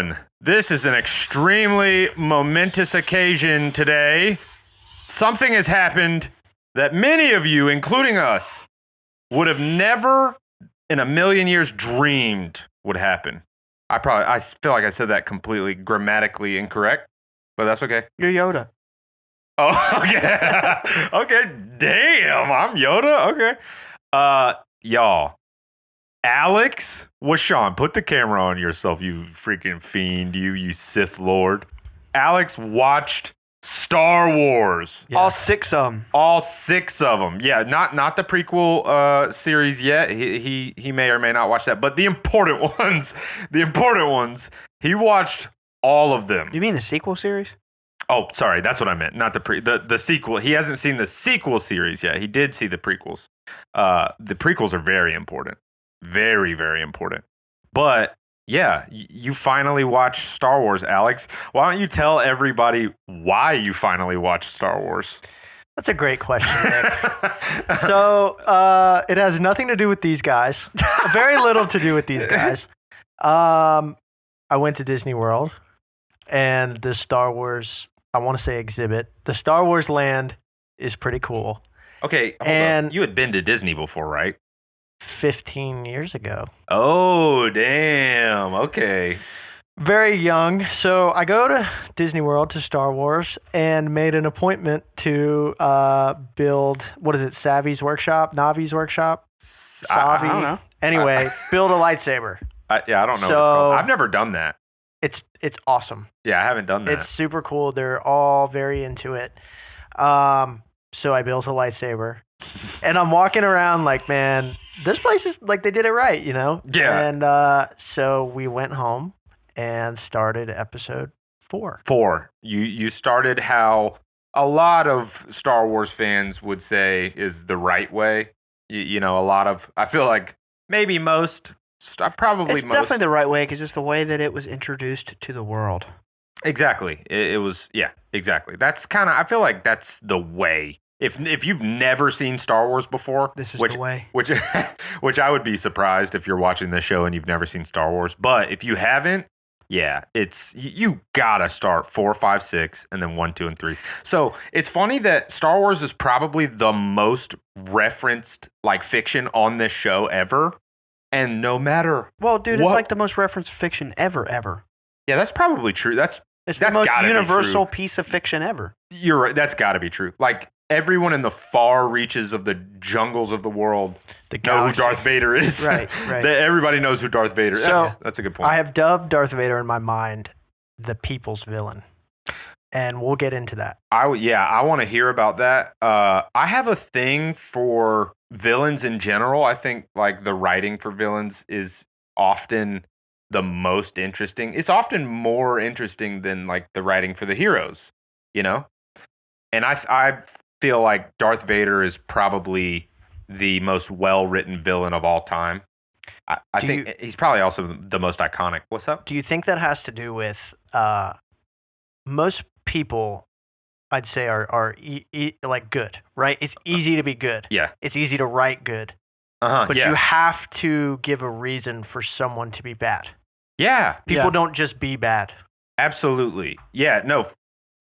everyone. This is an extremely momentous occasion today. Something has happened that many of you, including us, would have never in a million years dreamed would happen. I feel like I said that completely grammatically incorrect, but that's okay. You're Yoda. Oh, okay. Okay, damn, I'm Yoda. Okay. Y'all, Alex Washawn, put the camera on yourself, you freaking fiend, you Sith Lord. Alex watched Star Wars. Yeah. All six of them. Yeah, not the prequel series yet. He may or may not watch that, but the important ones. He watched all of them. You mean the sequel series? Oh, sorry, that's what I meant. Not the sequel. He hasn't seen the sequel series yet. He did see the prequels. The prequels are very important. Very, very important. But yeah, you finally watched Star Wars, Alex. Why don't you tell everybody why you finally watched Star Wars? That's a great question, Nick. So it has nothing to do with these guys. Very little to do with these guys. I went to Disney World, and the Star Wars, I want to say exhibit, the Star Wars land is pretty cool. Okay, hold on. You had been to Disney before, right? 15 years ago. Oh, damn. Okay. Very young. So I go to Disney World to Star Wars and made an appointment to build, what is it, Navi's workshop? I don't know. Anyway, build a lightsaber. I don't know what it's called. I've never done that. It's awesome. Yeah, I haven't done that. It's super cool. They're all very into it. So I built a lightsaber. And I'm walking around like, man, this place is like they did it right, you know? Yeah. And so we went home and started episode 4. You started how a lot of Star Wars fans would say is the right way. You know, I feel like maybe most, probably it's most. Definitely the right way because it's the way that it was introduced to the world. Exactly. It was, yeah, exactly. That's kind of, I feel like that's the way. If you've never seen Star Wars before, this is the way. Which I would be surprised if you're watching this show and you've never seen Star Wars. But if you haven't, yeah, you gotta start 4, 5, 6, and then 1, 2, and 3. So it's funny that Star Wars is probably the most referenced like fiction on this show ever. And no matter it's like the most referenced fiction ever. Yeah, that's probably true. That's the most universal piece of fiction ever. You're right. That's got to be true. Like everyone in the far reaches of the jungles of the world know who Darth Vader is. Right. Everybody knows who Darth Vader is. So that's a good point. I have dubbed Darth Vader in my mind the people's villain. And we'll get into that. I want to hear about that. I have a thing for villains in general. I think like the writing for villains is often the most interesting. It's often more interesting than like the writing for the heroes, you know? And I feel like Darth Vader is probably the most well-written villain of all time. I think he's probably also the most iconic. What's up? Do you think that has to do with most people, I'd say, are like good, right? It's easy to be good. Yeah. It's easy to write good. But you have to give a reason for someone to be bad. Yeah. People don't just be bad. Absolutely. Yeah, no.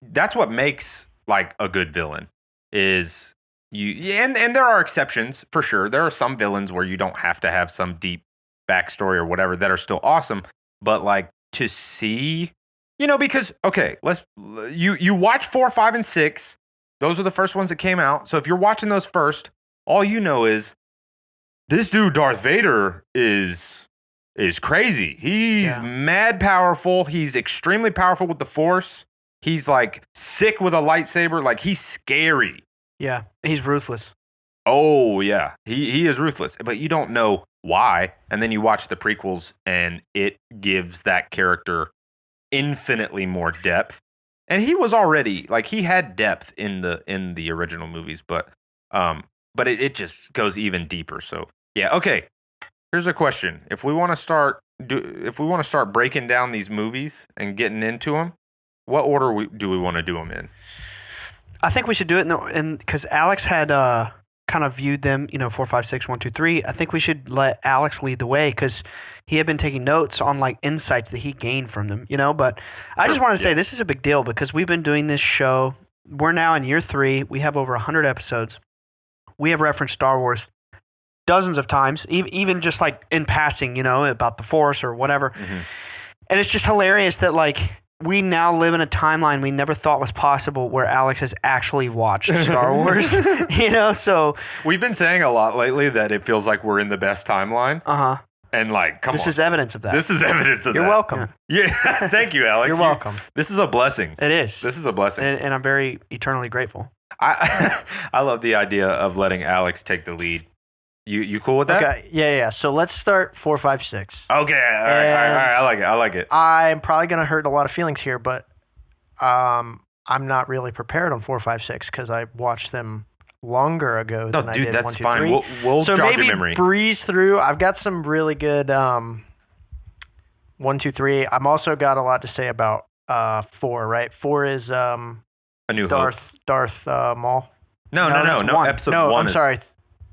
That's what makes like a good villain is and there are exceptions for sure. There are some villains where you don't have to have some deep backstory or whatever that are still awesome, but like to see, you know, because okay, you watch 4, 5, and 6. Those are the first ones that came out. So if you're watching those first, all you know is this dude Darth Vader is crazy. He's mad powerful. He's extremely powerful with the Force. He's like sick with a lightsaber. Like he's scary. Yeah, he's ruthless. Oh yeah, he is ruthless. But you don't know why. And then you watch the prequels, and it gives that character infinitely more depth. And he was already like he had depth in the original movies, but it just goes even deeper. So yeah, okay. Here's a question: if we want to start breaking down these movies and getting into them, what order do we want to do them in? I think we should do it because Alex had kind of viewed them, 4, 5, 6, 1, 2, 3. I think we should let Alex lead the way because he had been taking notes on like insights that he gained from them, But I just want to say this is a big deal because we've been doing this show. We're now in year 3. We have over 100 episodes. We have referenced Star Wars dozens of times, even just like in passing, about the Force or whatever. Mm-hmm. And it's just hilarious that like we now live in a timeline we never thought was possible where Alex has actually watched Star Wars, so We've been saying a lot lately that it feels like we're in the best timeline. And like, come on. This is evidence of that. This is evidence of You're that. welcome. Yeah. Thank you, Alex. You're welcome. This is a blessing. It is. This is a blessing. And I'm very eternally grateful. I love the idea of letting Alex take the lead. You cool with that? Okay. Yeah. So let's start 4, 5, 6. Okay. All right. I like it. I'm probably going to hurt a lot of feelings here, but I'm not really prepared on 4, 5, 6 because I watched them longer ago than I did that's 1, 2, fine. 3. We'll so jog maybe your memory. breeze through. I've got some really good 1, 2, 3. I'm also got a lot to say about 4. Right? 4 is A New Hope. Darth Maul. No, No. that's one. Episode No, 1 I'm is, sorry.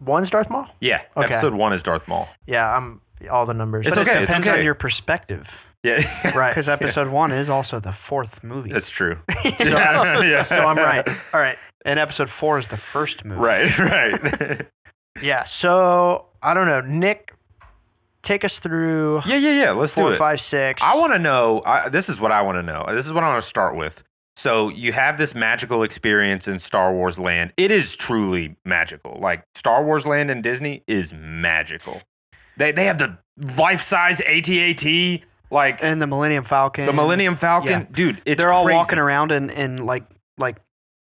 1's Darth Maul. Yeah. Okay. Episode 1 is Darth Maul. Yeah, I'm all the numbers. It's But okay, it depends okay. on your perspective. Yeah. Right. Because episode 1 is also the 4th movie. That's true. So, so I'm right. All right. And episode 4 is the first movie. Right. Yeah. So I don't know. Nick, take us through Yeah. Let's 4, do it. 5, 6. I want to know. This is what I want to know. This is what I want to start with. So you have this magical experience in Star Wars Land. It is truly magical. Like Star Wars Land and Disney is magical. They have the life-size AT-AT, like And the Millennium Falcon. the Millennium Falcon. Yeah. Dude, it's They're all crazy. walking around in like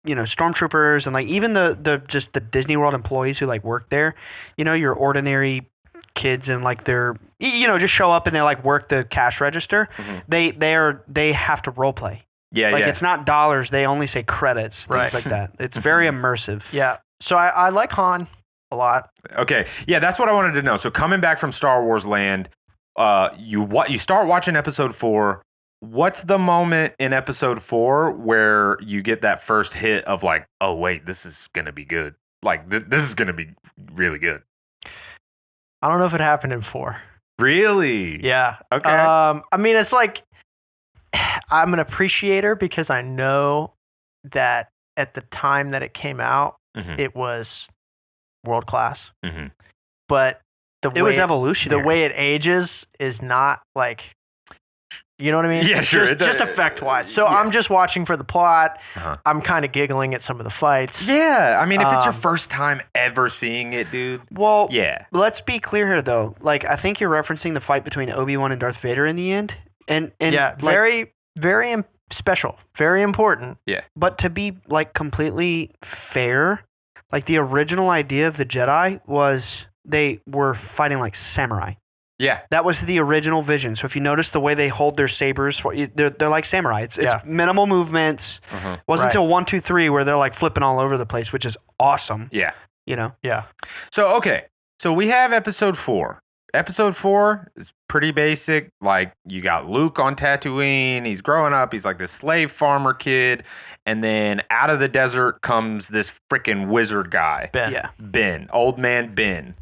stormtroopers and like even the just the Disney World employees who like work there, your ordinary kids and like they're just show up and they like work the cash register. Mhm. They have to role play. Yeah, Like yeah. it's not dollars, they only say credits, things Right. like that. It's very immersive. Yeah. So I like Han a lot. Okay, yeah, that's what I wanted to know. So coming back from Star Wars Land, you start watching episode 4. What's the moment in episode 4 where you get that first hit of like, oh wait, this is gonna be good. Like this is gonna be really good. I don't know if it happened in 4. Really? Yeah. Okay. I mean, it's like I'm an appreciator because I know that at the time that it came out, Mhm. it was world class. Mhm. But It was evolutionary. The way it ages is not like, you know what I mean? Yeah, It's sure. Just effect wise. So yeah. I'm just watching for the plot. Uh-huh. I'm kind of giggling at some of the fights. Yeah, I mean, if it's your Um, first time ever seeing it, dude. Well, Yeah. let's be clear here though. Like I think you're referencing the fight between Obi-Wan and Darth Vader in the end. And Yeah, like, very, very special, very important. But to be like completely fair, like the original idea of the Jedi was they were fighting like samurai. Yeah. That was the original vision. So if you notice the way they hold their sabers, they're like samurai. It's Yeah. minimal movements. Uh-huh. Wasn't Right. until 1, 2, 3 where they're like flipping all over the place, which is awesome. Yeah. Yeah. So, okay. So we have episode 4. Episode 4 is pretty basic. Like, you got Luke on Tatooine. He's growing up. He's like this slave farmer kid. And then out of the desert comes this freaking wizard guy, Ben. Yeah. Ben, old man Ben,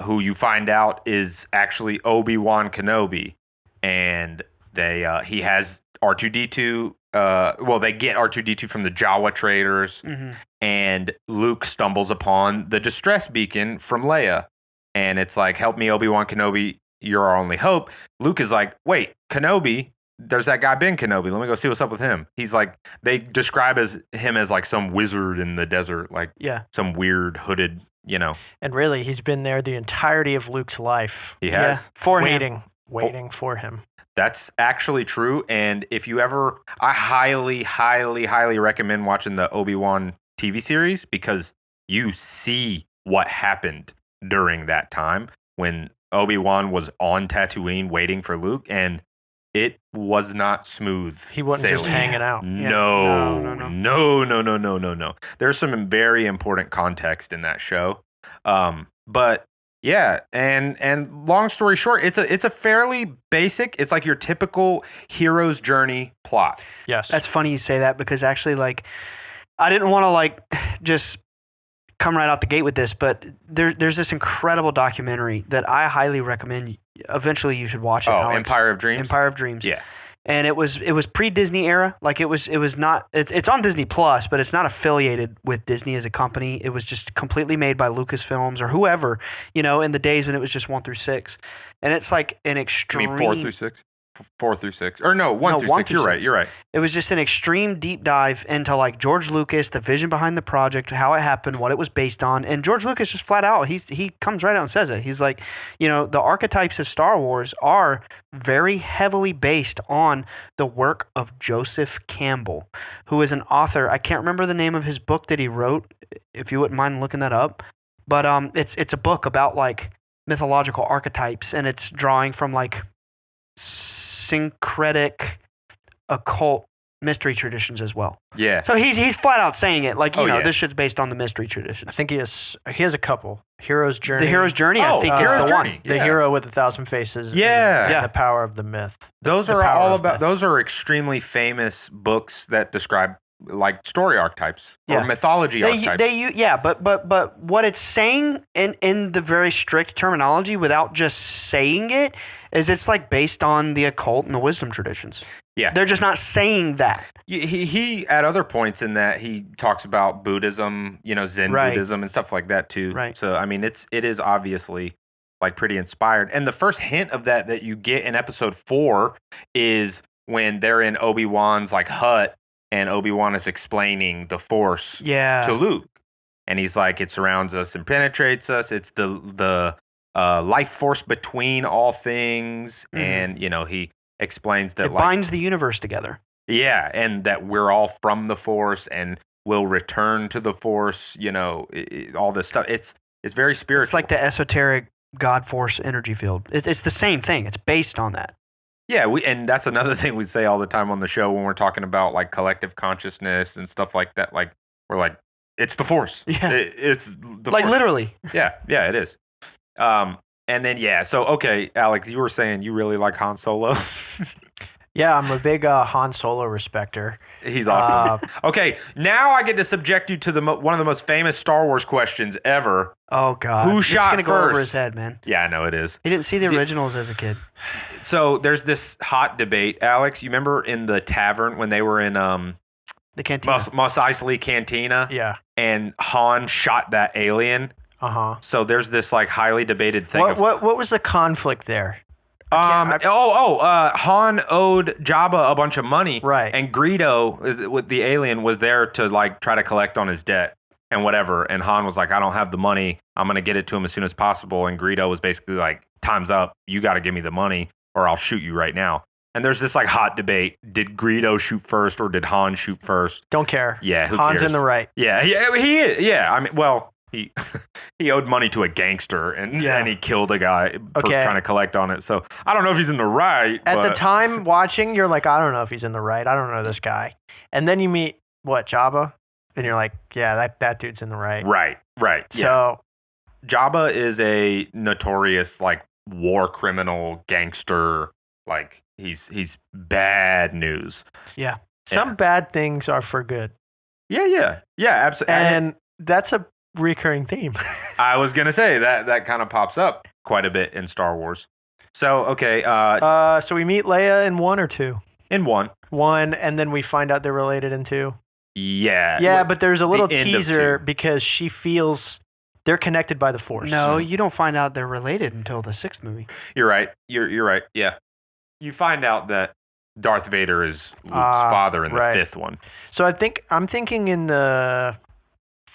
who you find out is actually Obi-Wan Kenobi. And he has R2-D2. They get R2-D2 from the Jawa traders. Mm-hmm. And Luke stumbles upon the distress beacon from Leia. And it's like, help me, Obi-Wan Kenobi, you're our only hope. Luke is like, wait, Kenobi, there's that guy Ben Kenobi. Let me go see what's up with him. He's like, they describe him as like some wizard in the desert, like Yeah. some weird hooded, And really, he's been there the entirety of Luke's life, he has. Yeah. For him. waiting for him. That's actually true. And if you ever, I highly, highly, highly recommend watching the Obi-Wan TV series because you see what happened during that time when Obi-Wan was on Tatooine waiting for Luke, and it was not smooth. He wasn't just sailing. hanging out. No, No. no. There's some very important context in that show. But yeah, and long story short, it's a fairly basic, it's like your typical hero's journey plot. Yes. That's funny you say that because actually, like, I didn't want to like just come right out the gate with this, but there's this incredible documentary that I highly recommend. Eventually, you should watch it. Oh, Alex. Empire of Dreams? Empire of Dreams. Yeah. And it was pre-Disney era. Like it was not. It's on Disney Plus, but it's not affiliated with Disney as a company. It was just completely made by Lucasfilms or whoever, in the days when it was just 1 through 6. And it's like an I extreme. mean 4 through 6? 4 through 6. Or no, 1 through 6. You're right. It was just an extreme deep dive into like George Lucas, the vision behind the project, how it happened, what it was based on. And George Lucas just flat out, he comes right out and says it. He's like, the archetypes of Star Wars are very heavily based on the work of Joseph Campbell, who is an author. I can't remember the name of his book that he wrote, if you wouldn't mind looking that up. But it's a book about like mythological archetypes, and it's drawing from like syncretic occult mystery traditions as well. Yeah. So he's flat out saying it like, yeah. this shit's based on the mystery traditions. I think he has a couple. Hero's Journey. The Hero's Journey, I think, is Hero's the Journey. one. The Hero with 1,000 Faces. Yeah. And the Power of the Myth. Those The are Power all of about. Myth. Those are extremely famous books that describe like story archetypes Yeah. or mythology archetypes. But what it's saying in the very strict terminology without just saying it is it's like based on the occult and the wisdom traditions. Yeah. They're just not saying that. He at other points in that he talks about Buddhism, Zen Right. Buddhism and stuff like that too. Right. So I mean, it is obviously like pretty inspired. And the first hint of that you get in episode 4 is when they're in Obi-Wan's like hut. And Obi-Wan is explaining the Force to Luke. And he's like, it surrounds us and penetrates us. It's the life force between all things. Mhm. And, he explains that It binds the universe together. Yeah, and that we're all from the Force and will return to the Force, all this stuff. It's very spiritual. It's like the esoteric God Force energy field. It's the same thing. It's based on that. Yeah, and that's another thing we say all the time on the show when we're talking about like collective consciousness and stuff like that. Like we're like, it's the Force. Yeah. It's the Like Force. literally. Yeah, it is. And then so okay, Alex, you were saying you really like Han Solo. Yeah, I'm a big Han Solo respecter. He's awesome. Okay, now I get to subject you to one of the most famous Star Wars questions ever. Oh God. Who It's shot gonna go over first? his head, man. Yeah, I know it is. He didn't see the originals as a kid. So there's this hot debate, Alex. You remember in the tavern when they were in The cantina. Mos Eisley Cantina? Yeah. And Han shot that alien. Uh-huh. So there's this like highly debated thing. What was the conflict there? Han owed Jabba a bunch of money. Right. And Greedo, with the alien, was there to like try to collect on his debt and whatever. And Han was like, I don't have the money. I'm going to get it to him as soon as possible. And Greedo was basically like, time's up. You got to give me the money or I'll shoot you right now. And there's this like hot debate. Did Greedo shoot first or did Han shoot first? Don't care. Yeah, who Han's cares? in the right. Yeah, he is. Yeah, I mean, well, he he owed money to a gangster and he killed a guy for trying to collect on it. So I don't know if he's in the right. At the time watching, you're like, I don't know if he's in the right. I don't know this guy. And then you meet, Jabba? And you're like, yeah, that dude's in the right. Right. Yeah. So Jabba is a notorious like war criminal gangster. Like he's bad news. Yeah. some bad things are for good. Yeah, absolutely. And that's a recurring theme. I was gonna say that kind of pops up quite a bit in Star Wars. So okay, so we meet Leia in 1 or 2. in 1. 1, and then we find out they're related in 2. Yeah, But there's a little the end of teaser 2. because she feels they're connected by the Force. No, you don't find out they're related until the 6th movie. You're right. You're right. Yeah, you find out that Darth Vader is Luke's father in the right. 5th one. So I'm thinking in the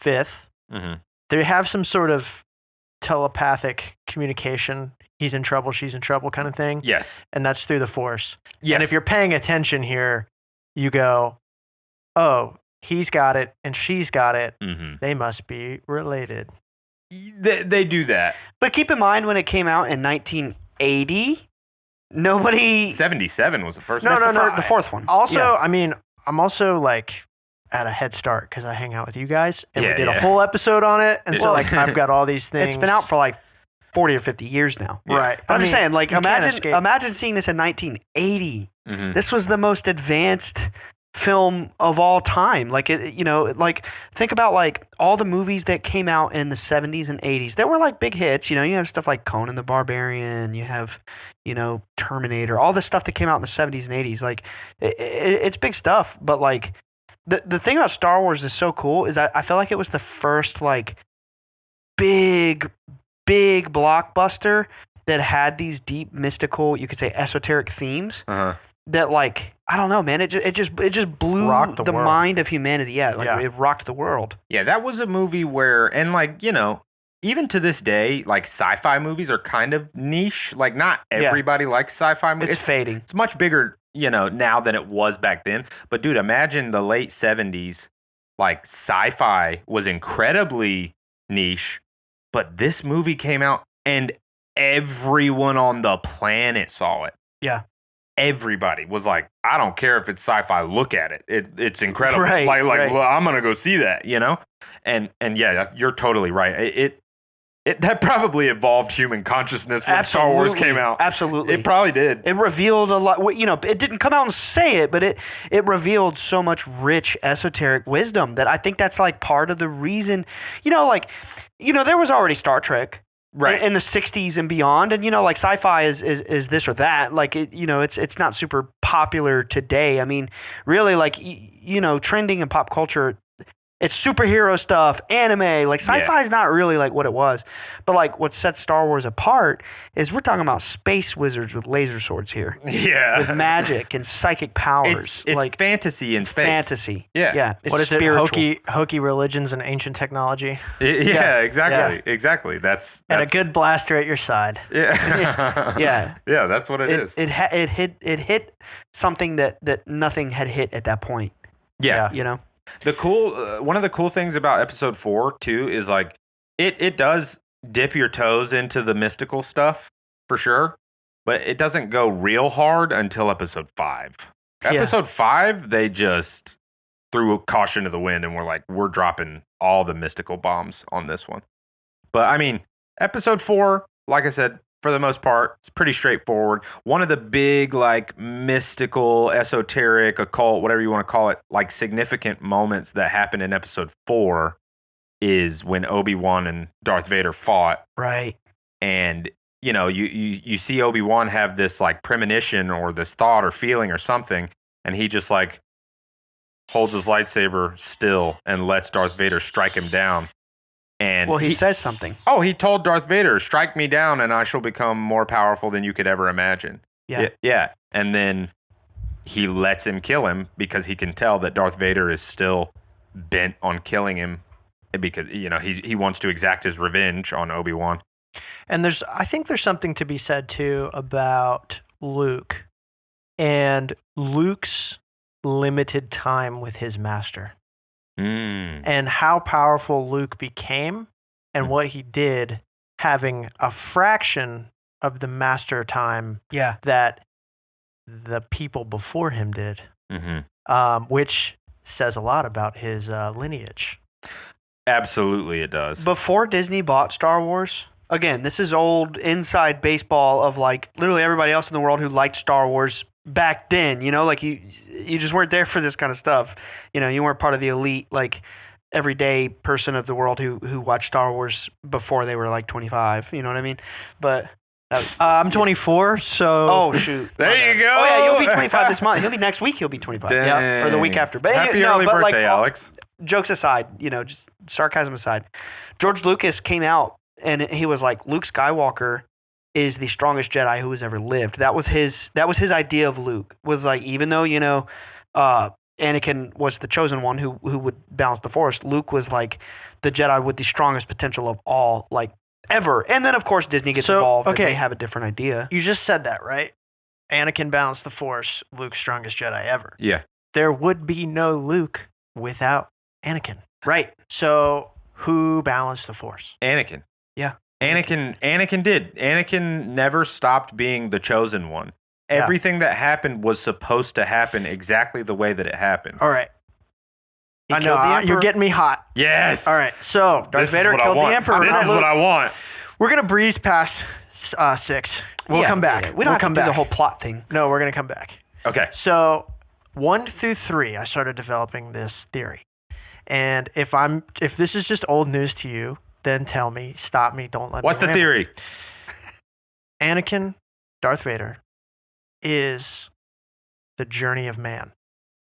5th, Mm-hmm. they have some sort of telepathic communication. He's in trouble, she's in trouble kind of thing. Yes. And that's through the Force. Yes. And if you're paying attention here, you go, oh, he's got it and she's got it. Mm-hmm. They must be related. They do that. But keep in mind when it came out in 1980, nobody. 77 was the first. No, one. The 4th one. Also, Yeah. I mean, I'm also like at a head start because I hang out with you guys and we Yeah, did yeah. a whole episode on it. And so Well, like I've got all these things. It's been out for like 40 or 50 years now. Yeah. Right. I'm just saying, like, you can't escape. imagine seeing this in 1980. Mhm. This was the most advanced film of all time. Like like think about like all the movies that came out in the 70s and 80s that were like big hits. You have stuff like Conan the Barbarian, you have Terminator, all the stuff that came out in the 70s and 80s. Like it's big stuff, but like the thing about Star Wars is so cool is I feel like it was the first like big blockbuster that had these deep mystical, you could say esoteric themes. That like I don't know, man. It just blew the mind of humanity. Yeah, like it rocked the world. Yeah, that was a movie where, and like even to this day, like sci-fi movies are kind of niche. Like not everybody likes sci-fi movies. It's fading. It's much bigger, now than it was back then. But dude, imagine the late 70s. Like sci-fi was incredibly niche, but this movie came out and everyone on the planet saw it. Yeah. Everybody was like, I don't care if it's sci-fi, look at it. It's incredible. Right, right. Well, I'm gonna go see that, And yeah, you're totally right. It that probably evolved human consciousness when Star Wars came out. Absolutely. It probably did. It revealed a lot. It didn't come out and say it, but it revealed so much rich esoteric wisdom that I think that's like part of the reason. There was already Star Trek. Right. In the 60s and beyond. And, like sci-fi is this or that. Like, it's not super popular today. I mean, really, like, trending in pop culture, it's superhero stuff, anime. Like, sci-fi is not really like what it was. But, like, what sets Star Wars apart is we're talking about space wizards with laser swords here. Yeah. With magic and psychic powers. It's like fantasy in space. Fantasy. Yeah. Yeah. It's what is spiritual. it? Hokey religions and ancient technology. Yeah, exactly. Yeah. Exactly. That's And a good blaster at your side. Yeah. Yeah. Yeah, that's what it is. It hit something that nothing had hit at that point. Yeah. The one of the cool things about episode 4 too is like it does dip your toes into the mystical stuff for sure, but it doesn't go real hard until episode 5. Episode 5, they just threw caution to the wind and were like, we're dropping all the mystical bombs on this one. But I mean, episode 4, like I said, for the most part, it's pretty straightforward. One of the big, like, mystical, esoteric, occult, whatever you want to call it, like, significant moments that happen in episode 4 is when Obi-Wan and Darth Vader fought. Right. And, you see Obi-Wan have this, like, premonition or this thought or feeling or something, and he just, like, holds his lightsaber still and lets Darth Vader strike him down. And he says something. Oh, he told Darth Vader, strike me down and I shall become more powerful than you could ever imagine. Yeah. And then he lets him kill him because he can tell that Darth Vader is still bent on killing him because, he wants to exact his revenge on Obi-Wan. And I think there's something to be said too about Luke and Luke's limited time with his master. And how powerful Luke became and what he did, having a fraction of the master time that the people before him did, which says a lot about his lineage. Absolutely, it does. Before Disney bought Star Wars, again, this is old inside baseball of like literally everybody else in the world who liked Star Wars back then, like you just weren't there for this kind of stuff. You weren't part of the elite, like everyday person of the world who watched Star Wars before they were like 25. You know what I mean? But I'm 24, so oh shoot, there you go. Oh yeah, you'll be 25 this month. He'll be next week. He'll be 25. Dang. Yeah, or the week after. But happy early birthday, like, Alex. Jokes aside, just sarcasm aside, George Lucas came out and he was like, Luke Skywalker is the strongest Jedi who has ever lived. That was his idea of Luke. Was like, even though, Anakin was the chosen one who would balance the Force, Luke was like the Jedi with the strongest potential of all, like, ever. And then, of course, Disney gets involved and they have a different idea. You just said that, right? Anakin balanced the Force, Luke's strongest Jedi ever. Yeah. There would be no Luke without Anakin. Right. So who balanced the Force? Anakin. Yeah. Anakin did. Anakin never stopped being the chosen one. Everything that happened was supposed to happen exactly the way that it happened. All right. I know, you're getting me hot. Yes. All right. So Darth Vader killed the Emperor. This is what I want. We're going to breeze past 6. We'll come back. We don't have to do the whole plot thing. No, we're going to come back. Okay. So 1 through 3, I started developing this theory. And if this is just old news to you, then tell me, stop me, don't let me. What's the ramble. theory? Anakin, Darth Vader, is the journey of man.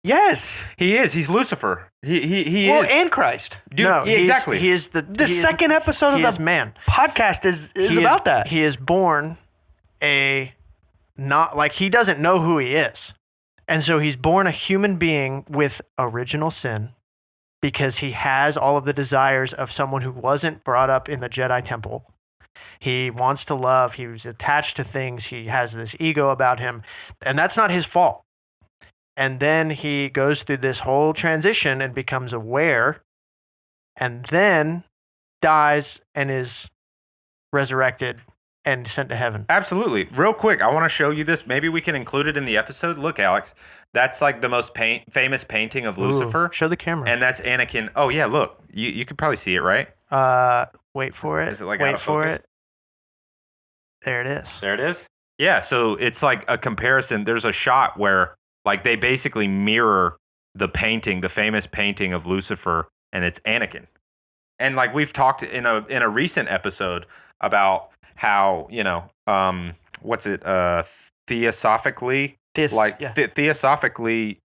Yes. He is. He's Lucifer. He Well, is. and Christ. Dude, No, exactly. He is The second episode he of is the man. podcast is He about that. He is born not like he doesn't know who he is. And so he's born a human being with original sin because he has all of the desires of someone who wasn't brought up in the Jedi Temple. He wants to love. He was attached to things. He has this ego about him. And that's not his fault. And then he goes through this whole transition and becomes aware and then dies and is resurrected and sent to heaven. Absolutely. Real quick, I want to show you this. Maybe we can include it in the episode. Look, Alex, that's like the most famous painting of Lucifer. Ooh, show the camera. And that's Anakin. Oh, yeah, look. You could probably see it, right? Wait for it. Is it like out Wait of for focus? it. There it is. There it is. Yeah, so it's like a comparison. There's a shot where like they basically mirror the painting, the famous painting of Lucifer, and it's Anakin. And like we've talked in a recent episode about how, what's it, theosophically, theosophically,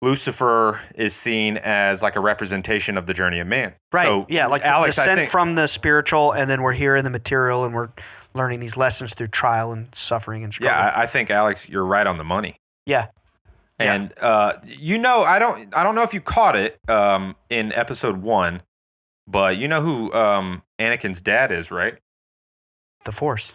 Lucifer is seen as like a representation of the journey of man. Right. So, yeah, like Alex, the I descent think, from the spiritual, and then we're here in the material, and we're learning these lessons through trial and suffering and struggle. yeah, I think Alex, you're right on the money. Yeah. And I don't know if you caught it in episode 1, but you know who Anakin's dad is, right? The Force.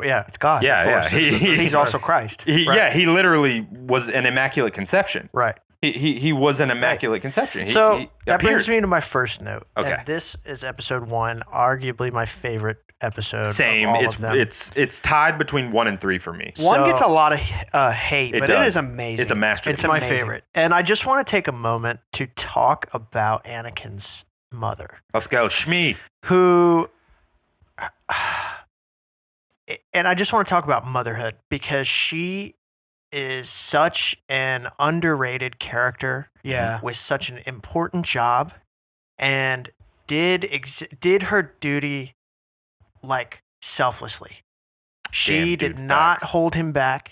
Yeah. It's God. Yeah, the yeah. Force. He's also Christ. Yeah, he literally was an immaculate conception. Right. He was an immaculate conception. So that appeared. brings me to my first note. Okay. And this is episode 1, arguably my favorite episode. Same. Of all It's of them. it's tied between 1 and 3 for me. One So- gets a lot of hate, but it does. is amazing. It's a masterpiece. It's my amazing. favorite. And I just want to take a moment to talk about Anakin's mother, Let's go, Shmi. who, and I just want to talk about motherhood because she is such an underrated character Yeah. with such an important job and did her duty like selflessly. She Damn, did dude, not facts. hold him back.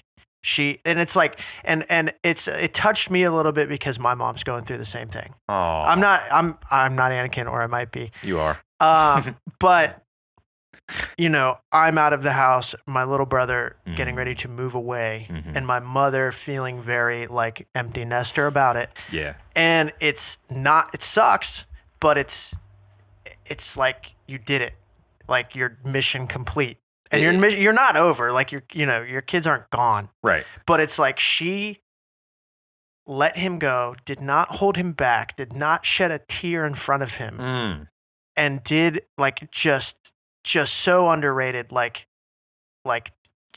It touched me a little bit because my mom's going through the same thing. Oh, I'm not Anakin, or I might be. You are. But I'm out of the house, my little brother getting Mhm. ready to move away, Mhm. and my mother feeling very like empty nester about it. Yeah. And it sucks, but it's like you did it. Like your mission complete. And you're not over. Like your kids aren't gone. Right. But it's like she let him go, did not hold him back, did not shed a tear in front of him, Mm. and did like just so underrated. Like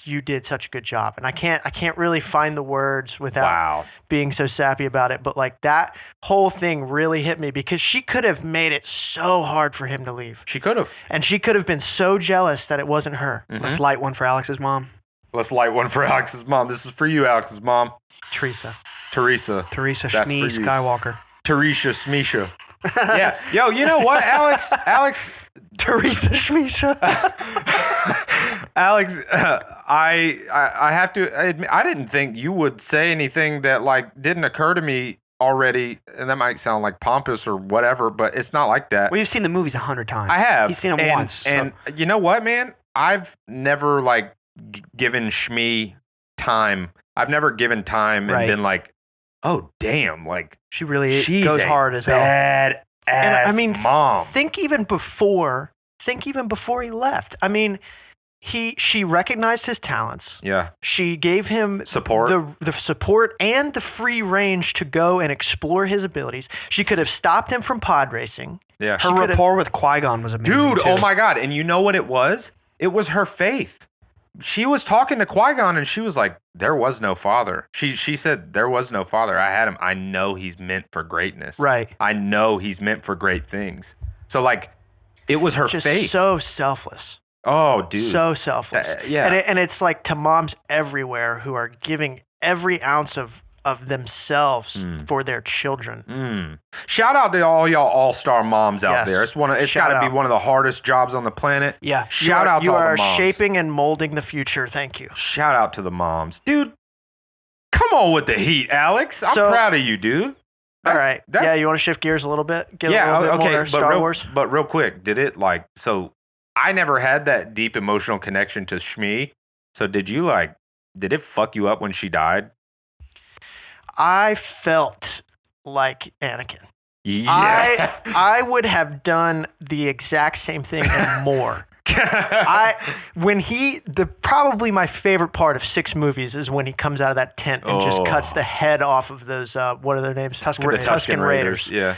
you did such a good job. And I can't really find the words without Wow. being so sappy about it. But like that whole thing really hit me because she could have made it so hard for him to leave. She could have. And she could have been so jealous that it wasn't her. Let's light one for Alex's mom. Let's light one for Alex's mom. This is for you, Alex's mom. Teresa. Teresa. Teresa That's Shmi for you. Skywalker. Teresa Smisha. Yeah. Yo, you know what, Alex? Teresa Shmisha. Alex, I have to admit, I didn't think you would say anything that like didn't occur to me already, and that might sound like pompous or whatever, but it's not like that. Well, you've seen the movies 100 times. I have. He's seen them and, once. so- And you know what, man? I've never like given Shmi time. I've never given time and Right. been like, oh damn, like she really she's goes a hard as hell. bad And ass I mean, mom. think even before he left. I mean, she recognized his talents. Yeah. She gave him Support. the support and the free range to go and explore his abilities. She could have stopped him from pod racing. Yeah. Her rapport with Qui-Gon was amazing, Dude, too. oh my God. And you know what it was? It was her faith. She was talking to Qui-Gon and she was like, there was no father. She said, there was no father. I had him. I know he's meant for greatness. Right. I know he's meant for great things. So like, it was her Just faith. so selfless. Oh, dude. So selfless. Yeah. And it's like to moms everywhere who are giving every ounce of of themselves for their children. Shout out to all y'all all-star moms out Yes. there. It's got Shout to be out. one of the hardest jobs on the planet. Yeah. Shout out to You all are the moms. shaping and molding the future. Thank you. Shout out to the moms. Dude, come on with the heat, Alex. I'm So- proud of you, dude. All right. Yeah, you want to shift gears a little bit? Get a little bit more Star Wars? But real quick, did it so I never had that deep emotional connection to Shmi. So did it fuck you up when she died? I felt like Anakin. Yeah. I would have done the exact same thing and more. Probably my favorite part of 6 movies is when he comes out of that tent and just cuts the head off of those, what are their names? Tusken Raiders. Yeah.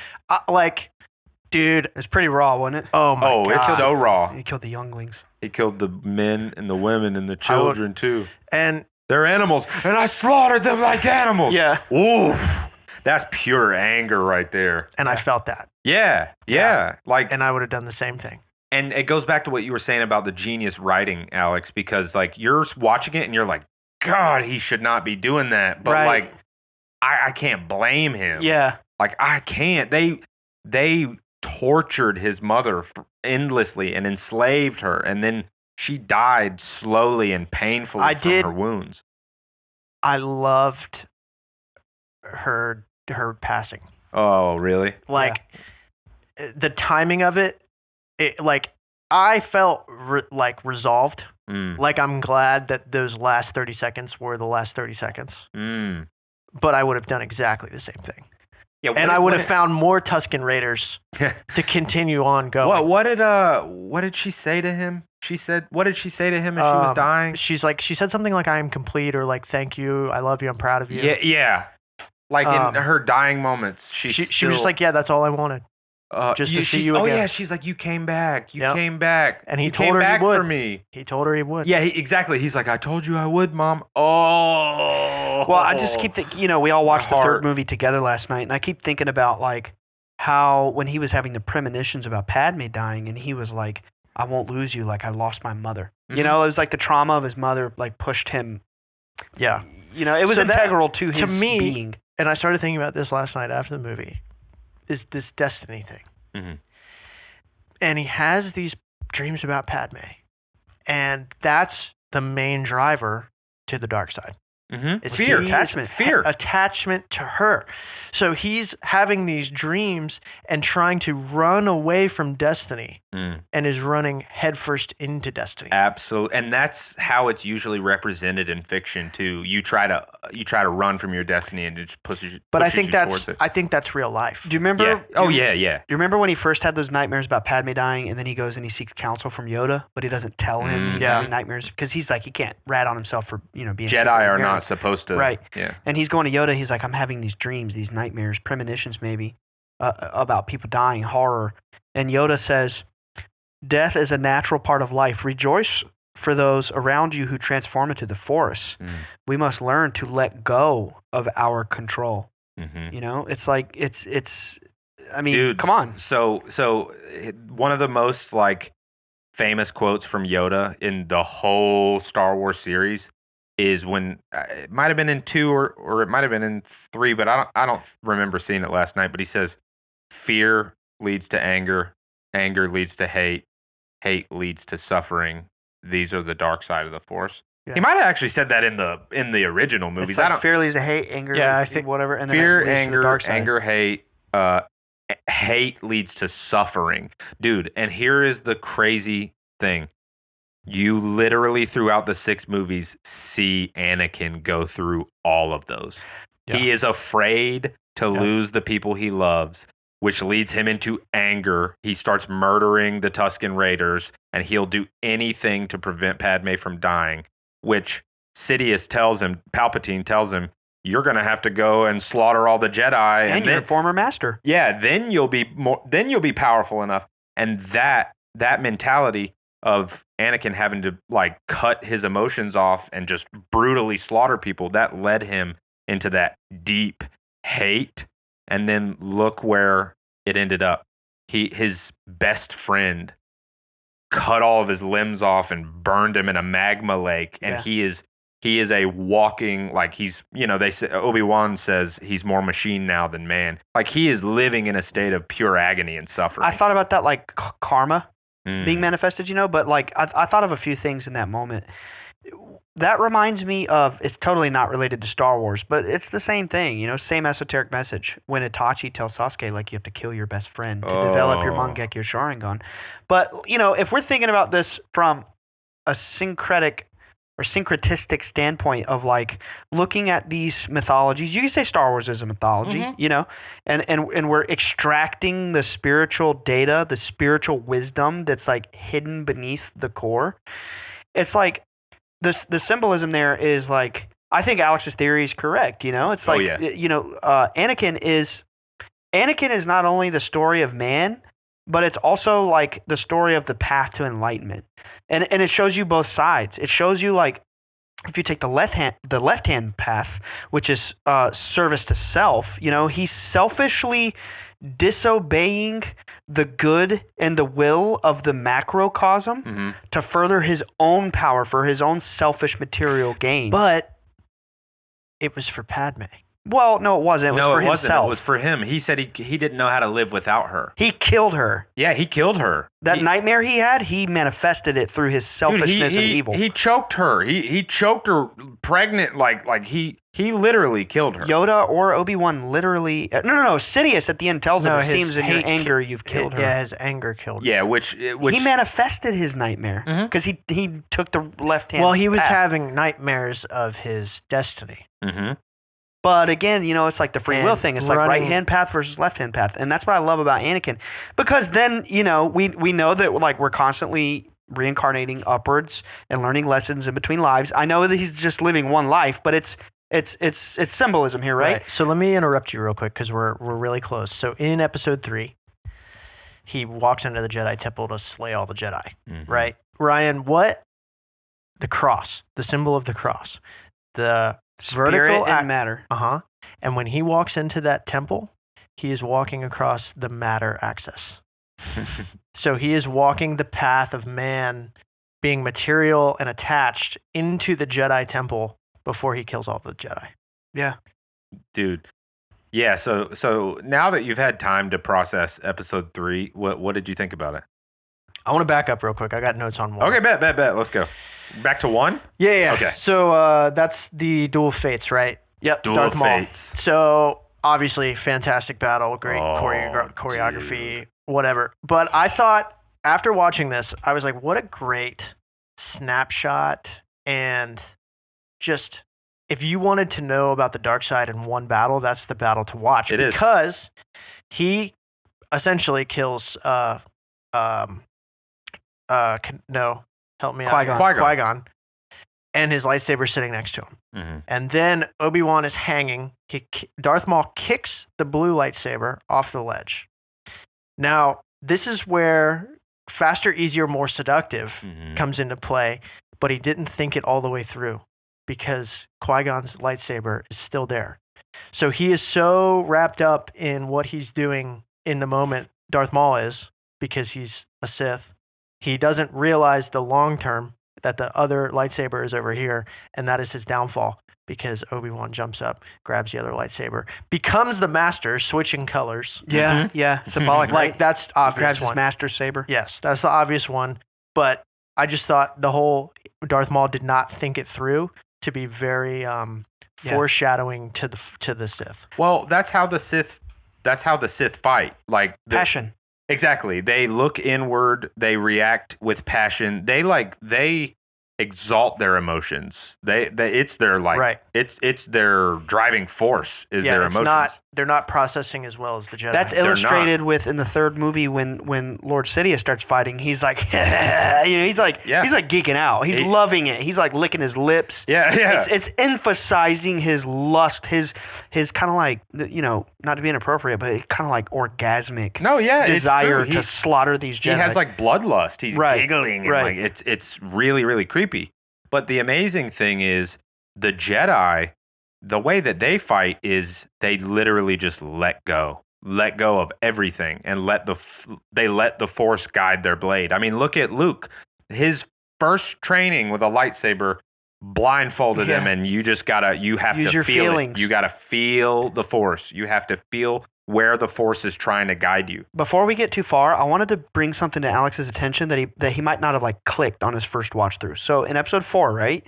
Dude. It's pretty raw, wasn't it? Oh, my God. It's so raw. He killed the younglings. He killed the men and the women and the children, too. And they're animals, and I slaughtered them like animals. Yeah. Ooh. That's pure anger right there. And I felt that. Yeah. And I would have done the same thing. And it goes back to what you were saying about the genius writing, Alex, because you're watching it and you're like, God, he should not be doing that. But Right. I can't blame him. Yeah. I can't. They tortured his mother endlessly and enslaved her, and then she died slowly and painfully from her wounds. I loved her passing. Oh, really? The timing of it, I felt resolved. I'm glad that those last 30 seconds were the last 30 seconds. But I would have done exactly the same thing. Yeah, and I would have found more Tusken Raiders to continue on going. What did she say to him? What did she say to him as she was dying? She said something like, I am complete, or thank you, I love you, I'm proud of you. Yeah. In her dying moments, she was just like, yeah, that's all I wanted. Just to see you again. Oh, yeah, she's like, you came back. You came back. And he you told came her back he would. for me. He told her he would. Yeah, exactly. He's like, I told you I would, Mom. Oh. Well, I just keep thinking, we all watched the third movie together last night, and I keep thinking about, how when he was having the premonitions about Padme dying, and he was like, I won't lose you, I lost my mother. Mm-hmm. It was the trauma of his mother, pushed him. Yeah. It was integral to his being. And I started thinking about this last night after the movie, is this destiny thing. Mm-hmm. And he has these dreams about Padme. And that's the main driver to the dark side. Mm-hmm. It's fear, attachment to her. So he's having these dreams and trying to run away from destiny and is running headfirst into destiny. Absolutely. And that's how it's usually represented in fiction too. You try to run from your destiny and it just pushes you. But I think that's real life. Do you remember? Yeah. Oh yeah. Do you remember when he first had those nightmares about Padme dying, and then he goes and he seeks counsel from Yoda, but he doesn't tell him he's having nightmares because he's like, he can't rat on himself for being Jedi are not supposed to. Right. Yeah. And he's going to Yoda. He's like, I'm having these dreams, these nightmares, premonitions maybe, about people dying, horror. And Yoda says, death is a natural part of life. Rejoice for those around you who transform into the Force. We must learn to let go of our control. Mm-hmm. It's like, it's. I mean, dude, come on. So one of the most famous quotes from Yoda in the whole Star Wars series is when it might have been in 2 or it might have been in 3, but I don't remember seeing it last night. But he says, "Fear leads to anger, anger leads to hate, hate leads to suffering. These are the dark side of the Force." Yeah. He might have actually said that in the original movies. Fear leads to hate, anger, I think whatever, and then fear, anger, hate. Hate leads to suffering, dude. And here is the crazy thing. You literally throughout the 6 movies see Anakin go through all of those. Yeah. He is afraid to lose the people he loves, which leads him into anger. He starts murdering the Tusken Raiders, and he'll do anything to prevent Padme from dying, which Palpatine tells him, you're going to have to go and slaughter all the Jedi. And your former master. Yeah, then you'll be powerful enough. And that mentality of Anakin having to cut his emotions off and just brutally slaughter people, that led him into that deep hate. And then look where it ended up. His best friend cut all of his limbs off and burned him in a magma lake, and he is He is a walking, like he's, they say Obi-Wan says he's more machine now than man. Like he is living in a state of pure agony and suffering. I thought about that like karma Mm. being manifested, but like I thought of a few things in that moment. That reminds me of, it's totally not related to Star Wars, but it's the same thing, same esoteric message. When Itachi tells Sasuke, like, you have to kill your best friend to develop your Mangekyo Sharingan. But, if we're thinking about this from a syncretic or syncretistic standpoint of like looking at these mythologies, you can say Star Wars is a mythology, and we're extracting the spiritual data, the spiritual wisdom that's like hidden beneath the core. It's like the symbolism there is like, I think Alex's theory is correct. It's like, Anakin is not only the story of man, but it's also like the story of the path to enlightenment. And it shows you both sides. It shows you like, if you take the left hand path, which is service to self, he's selfishly disobeying the good and the will of the macrocosm to further his own power for his own selfish material gains. But it was for Padme. Well, no, it wasn't. It was for himself. It was for him. He said he didn't know how to live without her. He killed her. Yeah, he killed her. That nightmare he had, he manifested it through his selfishness and evil. He choked her. He choked her pregnant. Like he literally killed her. Yoda or Obi-Wan literally. No. Sidious at the end tells him, it seems in your anger you've killed her. Yeah, his anger killed her. Yeah, which he manifested his nightmare because he took the left hand. Well, he was path. having nightmares of his destiny. Mm-hmm. But again, it's like the free will thing. It's like running- right hand path versus left hand path, and that's what I love about Anakin, because then we know that like we're constantly reincarnating upwards and learning lessons in between lives. I know that he's just living one life, but it's symbolism here, right? So let me interrupt you real quick because we're really close. So in episode 3, he walks into the Jedi Temple to slay all the Jedi, right? Ryan, what the cross, the symbol of the cross, the Spirit and matter. And when he walks into that temple, he is walking across the matter axis. So he is walking the path of man being material and attached into the Jedi temple before he kills all the Jedi. Yeah. Dude. Yeah, so now that you've had time to process episode 3, what did you think about it? I want to back up real quick. I got notes on 1. Okay, bet. Let's go. Back to 1? Yeah. Okay. So that's the Duel Fates, right? Yep. Duel Darth Maul. Fates. So obviously, fantastic battle, great choreography, whatever. But I thought after watching this, I was like, what a great snapshot. And just if you wanted to know about the dark side in one battle, that's the battle to watch. It is. Because he essentially kills no, help me Qui-Gon. out. Qui-Gon. And his lightsaber sitting next to him. Mm-hmm. And then Obi-Wan is hanging. Darth Maul kicks the blue lightsaber off the ledge. Now, this is where faster, easier, more seductive comes into play, but he didn't think it all the way through because Qui-Gon's lightsaber is still there. So he is so wrapped up in what he's doing in the moment, Darth Maul is, because he's a Sith. He doesn't realize the long term that the other lightsaber is over here, and that is his downfall because Obi-Wan jumps up, grabs the other lightsaber, becomes the master, switching colors. Yeah, yeah. Symbolic, Like, that's obvious grabs his one. master saber. Yes, that's the obvious one. But I just thought the whole Darth Maul did not think it through to be very foreshadowing to the Sith. Well, that's how the Sith fight. Like Passion. Exactly. They look inward, they react with passion. They exalt their emotions. It's their it's their driving force is their emotions. They're not processing as well as the Jedi. That's illustrated with in the third movie when Lord Sidious starts fighting. He's like, he's like geeking out. He's loving it. He's like licking his lips. Yeah. It's emphasizing his lust, his kind of like not to be inappropriate, but kind of like orgasmic. Desire to slaughter these Jedi. He has like bloodlust. He's giggling and like it's really really creepy. But the amazing thing is the Jedi. The way that they fight is they literally just let go of everything, and they let the Force guide their blade. I mean, look at Luke. His first training with a lightsaber blindfolded him, and you have Use to your feel feelings. it. You got to feel the Force. You have to feel where the Force is trying to guide you. Before we get too far, I wanted to bring something to Alex's attention that he might not have like clicked on his first watch through. So in episode 4, right?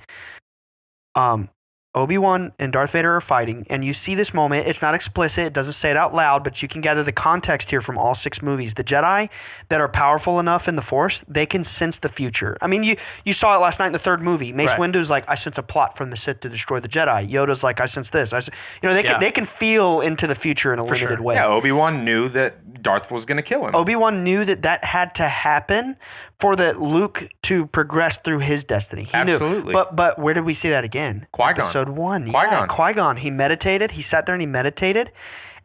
Obi-Wan and Darth Vader are fighting, and you see this moment. It's not explicit. It doesn't say it out loud, but you can gather the context here from all 6 movies. The Jedi that are powerful enough in the Force, they can sense the future. I mean, you saw it last night in the 3rd movie. Mace Windu's like, I sense a plot from the Sith to destroy the Jedi. Yoda's like, I sense this. They can feel into the future in a limited way. Yeah, Obi-Wan knew that Darth was going to kill him. Obi-Wan knew that had to happen for that Luke to progress through his destiny. He Absolutely. knew. But where did we see that again? Qui-Gon. Episode 1. Qui-Gon. Yeah, Qui-Gon. He meditated. He sat there and he meditated.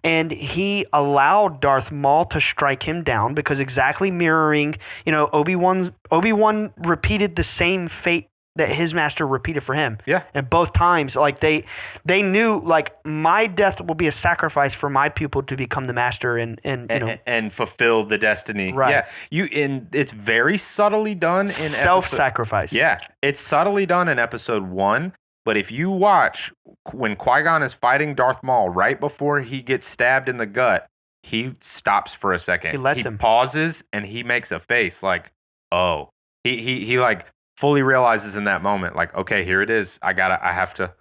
And he allowed Darth Maul to strike him down because exactly mirroring, Obi-Wan repeated the same fate that his master repeated for him. Yeah. And both times, like they knew, like, my death will be a sacrifice for my pupil to become the master and fulfill the destiny. Right. Yeah. It's very subtly done in self-sacrifice. Yeah. It's subtly done in episode 1, but if you watch when Qui-Gon is fighting Darth Maul right before he gets stabbed in the gut, he stops for a second. He pauses and he makes a face like, oh. He like fully realizes in that moment, like, okay, here it is. I have to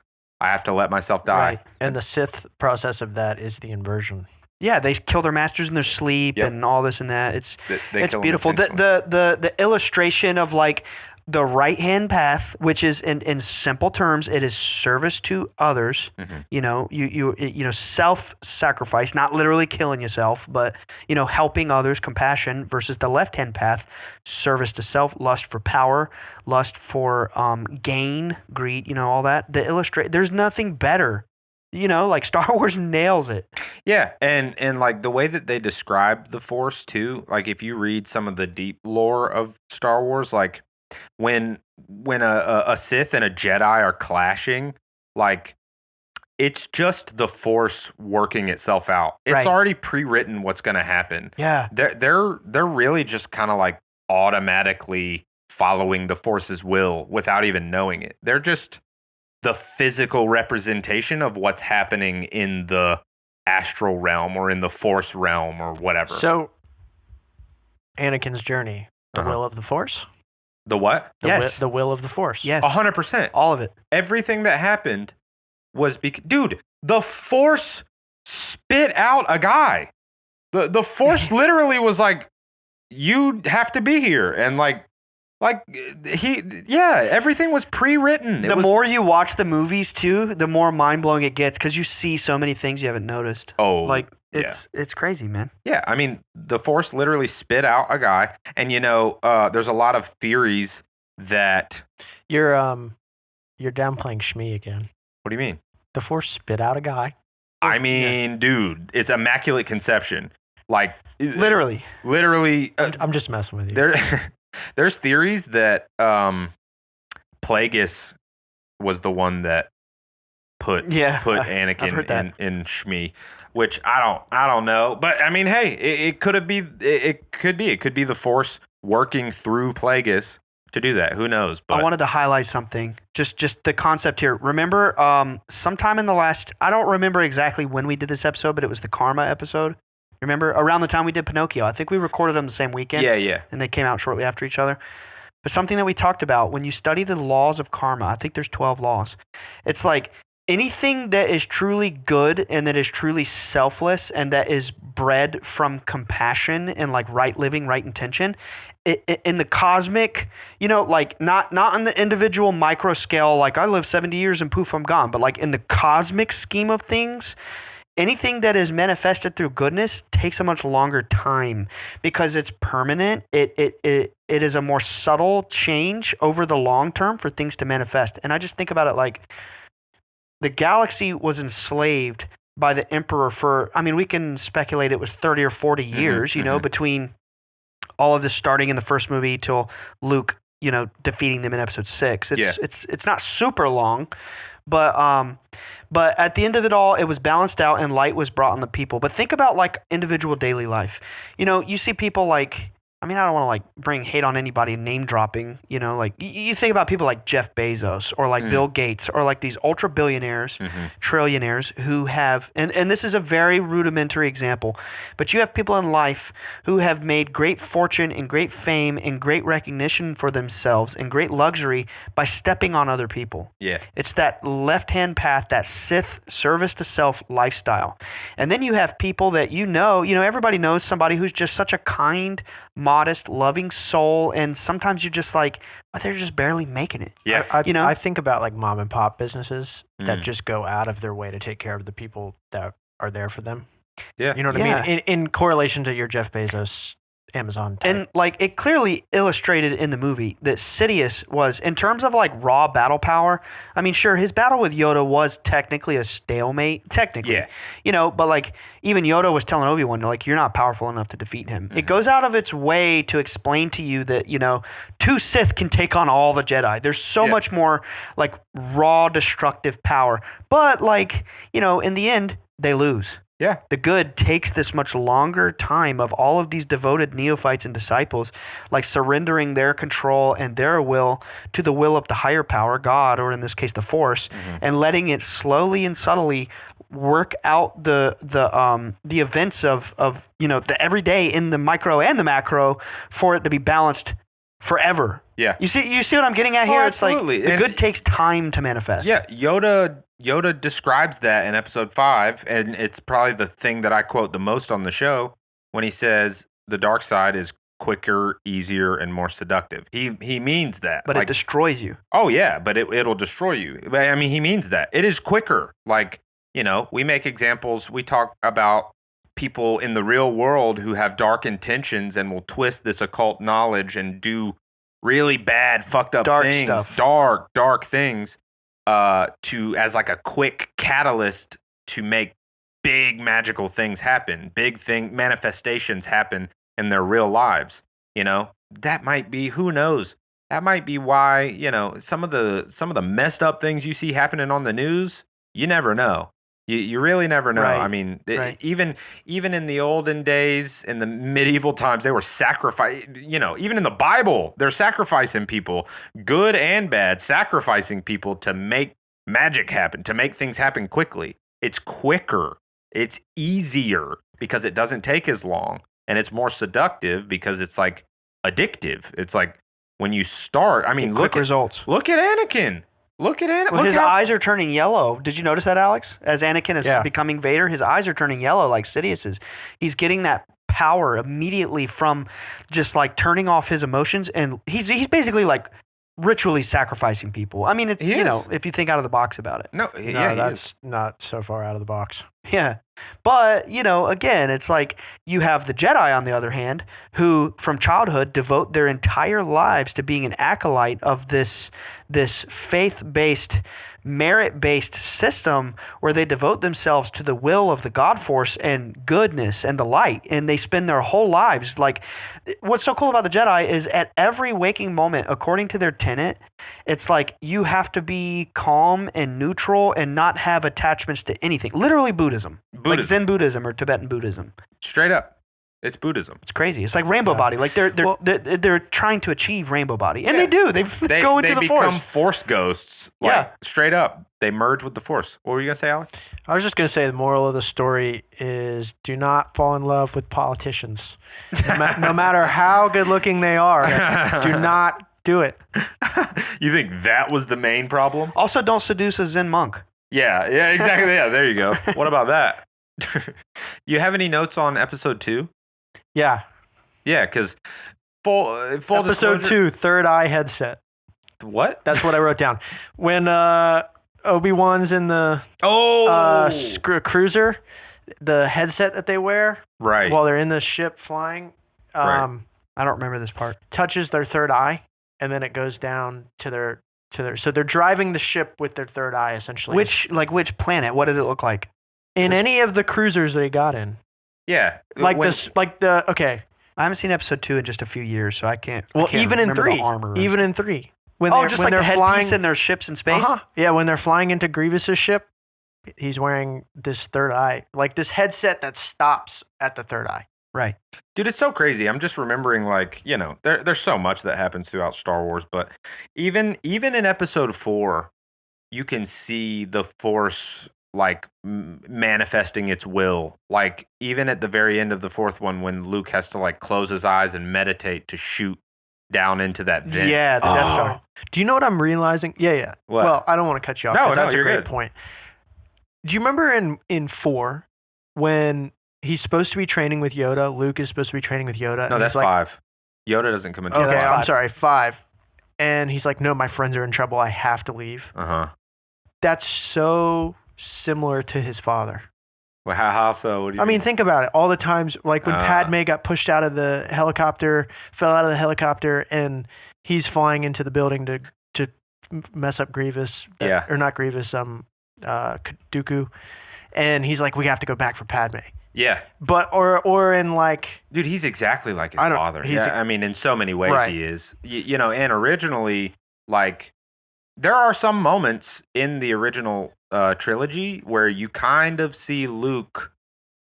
let myself die. Right. And the Sith process of that is the inversion. Yeah, they kill their masters in their sleep and all this and that. It's beautiful. The illustration of like the right-hand path, which is in simple terms, it is service to others. Mm-hmm. You self-sacrifice, not literally killing yourself, but helping others, compassion, versus the left-hand path, service to self, lust for power, lust for gain, greed, all that. There's nothing better. Like Star Wars nails it. Yeah, and like the way that they describe the Force too, like if you read some of the deep lore of Star Wars, like when a Sith and a Jedi are clashing, like it's just the Force working itself out. It's already pre-written what's going to happen. Yeah, they're really just kind of like automatically following the Force's will without even knowing it. They're just the physical representation of what's happening in the astral realm or in the Force realm or whatever. So, Anakin's journey, the will of the Force? The what? Yes. The will of the Force. Yes. 100%. All of it. Everything that happened was dude, the Force spit out a guy. The Force literally was like, you have to be here. And everything was pre-written. The more you watch the movies too, the more mind-blowing it gets because you see so many things you haven't noticed. Oh, it's crazy, man. Yeah, I mean, the Force literally spit out a guy, and there's a lot of theories that you're downplaying Shmi again. What do you mean? The Force spit out a guy. I mean, dude, it's immaculate conception. Like literally. I'm just messing with you. There's theories that Plagueis was the one that put Anakin in Shmi, which I don't know. But I mean, hey, it could be the Force working through Plagueis to do that. Who knows? But I wanted to highlight something. Just the concept here. Remember, sometime in the last, I don't remember exactly when we did this episode, but it was the Karma episode. Remember around the time we did Pinocchio? I think we recorded them the same weekend. Yeah. And they came out shortly after each other. But something that we talked about, when you study the laws of karma, I think there's 12 laws. It's like anything that is truly good and that is truly selfless and that is bred from compassion and like right living, right intention, in the cosmic, like not on the individual micro scale, like I live 70 years and poof, I'm gone. But like in the cosmic scheme of things, anything that is manifested through goodness takes a much longer time because it's permanent. It is a more subtle change over the long term for things to manifest. And I just think about it like the galaxy was enslaved by the emperor for, I mean, we can speculate it was 30 or 40 years, between all of this starting in the first movie till Luke, defeating them in episode 6. It's not super long, but at the end of it all, it was balanced out and light was brought on the people. But think about like individual daily life. You see people like I mean, I don't want to like bring hate on anybody name dropping, you know, like you think about people like Jeff Bezos or like Bill Gates or like these ultra billionaires, trillionaires who have, and this is a very rudimentary example, but you have people in life who have made great fortune and great fame and great recognition for themselves and great luxury by stepping on other people. Yeah. It's that left-hand path, that Sith service to self lifestyle. And then you have people that you know, everybody knows somebody who's just such a kind, modest, loving soul, and sometimes you're just like, but they're just barely making it. Yeah. I think about like mom and pop businesses that just go out of their way to take care of the people that are there for them. Yeah. You know what I mean? In correlation to your Jeff Bezos Amazon type. And like it clearly illustrated in the movie that Sidious was, in terms of like raw battle power, I mean, sure, his battle with Yoda was technically a stalemate, technically, but like even Yoda was telling Obi-Wan, like, you're not powerful enough to defeat him. It goes out of its way to explain to you that, two Sith can take on all the Jedi. There's so much more like raw destructive power, but like, in the end, they lose. Yeah. The good takes this much longer time of all of these devoted neophytes and disciples, like surrendering their control and their will to the will of the higher power, God, or in this case, the Force, and letting it slowly and subtly work out the events of the everyday in the micro and the macro for it to be balanced forever. Yeah. You see what I'm getting at here? It's absolutely. like the good takes time to manifest. Yeah, Yoda describes that in episode 5, and it's probably the thing that I quote the most on the show when he says the dark side is quicker, easier, and more seductive. He means that. But it destroys you. Oh, yeah, but it'll destroy you. But I mean, he means that. It is quicker. Like, we make examples. We talk about people in the real world who have dark intentions and will twist this occult knowledge and do really bad, fucked up dark things, stuff. dark things, as like a quick catalyst to make big magical things happen, manifestations happen in their real lives. That might be, who knows? That might be why, some of the messed up things you see happening on the news, you never know. You really never know. Right. I mean, Right. even in the olden days, in the medieval times, they were sacrificing. Even in the Bible, they're sacrificing people, good and bad, sacrificing people to make magic happen, to make things happen quickly. It's quicker. It's easier because it doesn't take as long, and it's more seductive because it's like addictive. It's like when you start. I mean, quick results. Look at Anakin. Look at Anakin. Well, his eyes are turning yellow. Did you notice that, Alex? As Anakin is becoming Vader, his eyes are turning yellow like Sidious's. He's getting that power immediately from just like turning off his emotions, and he's basically like ritually sacrificing people. I mean, it's, if you think out of the box about it. No, that's not so far out of the box. Yeah. But, again, it's like you have the Jedi, on the other hand, who from childhood devote their entire lives to being an acolyte of this faith-based, merit-based system where they devote themselves to the will of the God Force and goodness and the light. And they spend their whole lives. Like, what's so cool about the Jedi is at every waking moment, according to their tenet, it's like you have to be calm and neutral and not have attachments to anything. Literally Buddhism. Like Zen Buddhism or Tibetan Buddhism. Straight up. It's Buddhism. It's crazy. It's like rainbow body. Like they're trying to achieve rainbow body, and they do. They go into the They Force. become Force ghosts. Like, straight up. They merge with the Force. What were you gonna say, Alex? I was just gonna say the moral of the story is: do not fall in love with politicians, no matter how good looking they are. Do not do it. You think that was the main problem? Also, don't seduce a Zen monk. Yeah, exactly. Yeah, there you go. What about that? You have any notes on episode 2? Yeah. Yeah, because full episode disclosure, 2, third eye headset. What? That's what I wrote down. When Obi-Wan's in the cruiser, the headset that they wear right while they're in the ship flying, I don't remember this part. Touches their third eye, and then it goes down to their. So they're driving the ship with their third eye, essentially. Which planet? What did it look like? In any of the cruisers they got in. Yeah. Okay. I haven't seen episode 2 in just a few years, so I can't. Well, even in 3. Even in 3. When they're the headpiece flying in their ships in space? Uh-huh. Yeah, when they're flying into Grievous's ship, he's wearing this third eye. Like this headset that stops at the third eye. Right. Dude, it's so crazy. I'm just remembering, like, there's so much that happens throughout Star Wars, but even in Episode 4, you can see the Force like manifesting its will. Like even at the very end of the fourth one, when Luke has to like close his eyes and meditate to shoot down into that vent. Yeah, that's right. Do you know what I'm realizing? Yeah. What? Well, I don't want to cut you off. No, That's a you're great good. point. Do you remember in 4 when he's supposed to be training with Yoda? Luke is supposed to be training with Yoda. No, and that's he's like, 5. Yoda doesn't come into Okay, that's I'm 5. sorry, 5. And he's like, no, my friends are in trouble. I have to leave. Uh-huh. That's so similar to his father. Well, how so? What do you mean, think about it. All the times, like when Padme got pushed out of the helicopter, fell out of the helicopter, and he's flying into the building to mess up Grievous. Yeah. Or not Grievous, Dooku. And he's like, we have to go back for Padme. Yeah. But, or in like... Dude, he's exactly like his father. I mean, in so many ways Right. he is. And originally, like, there are some moments in the original trilogy where you kind of see Luke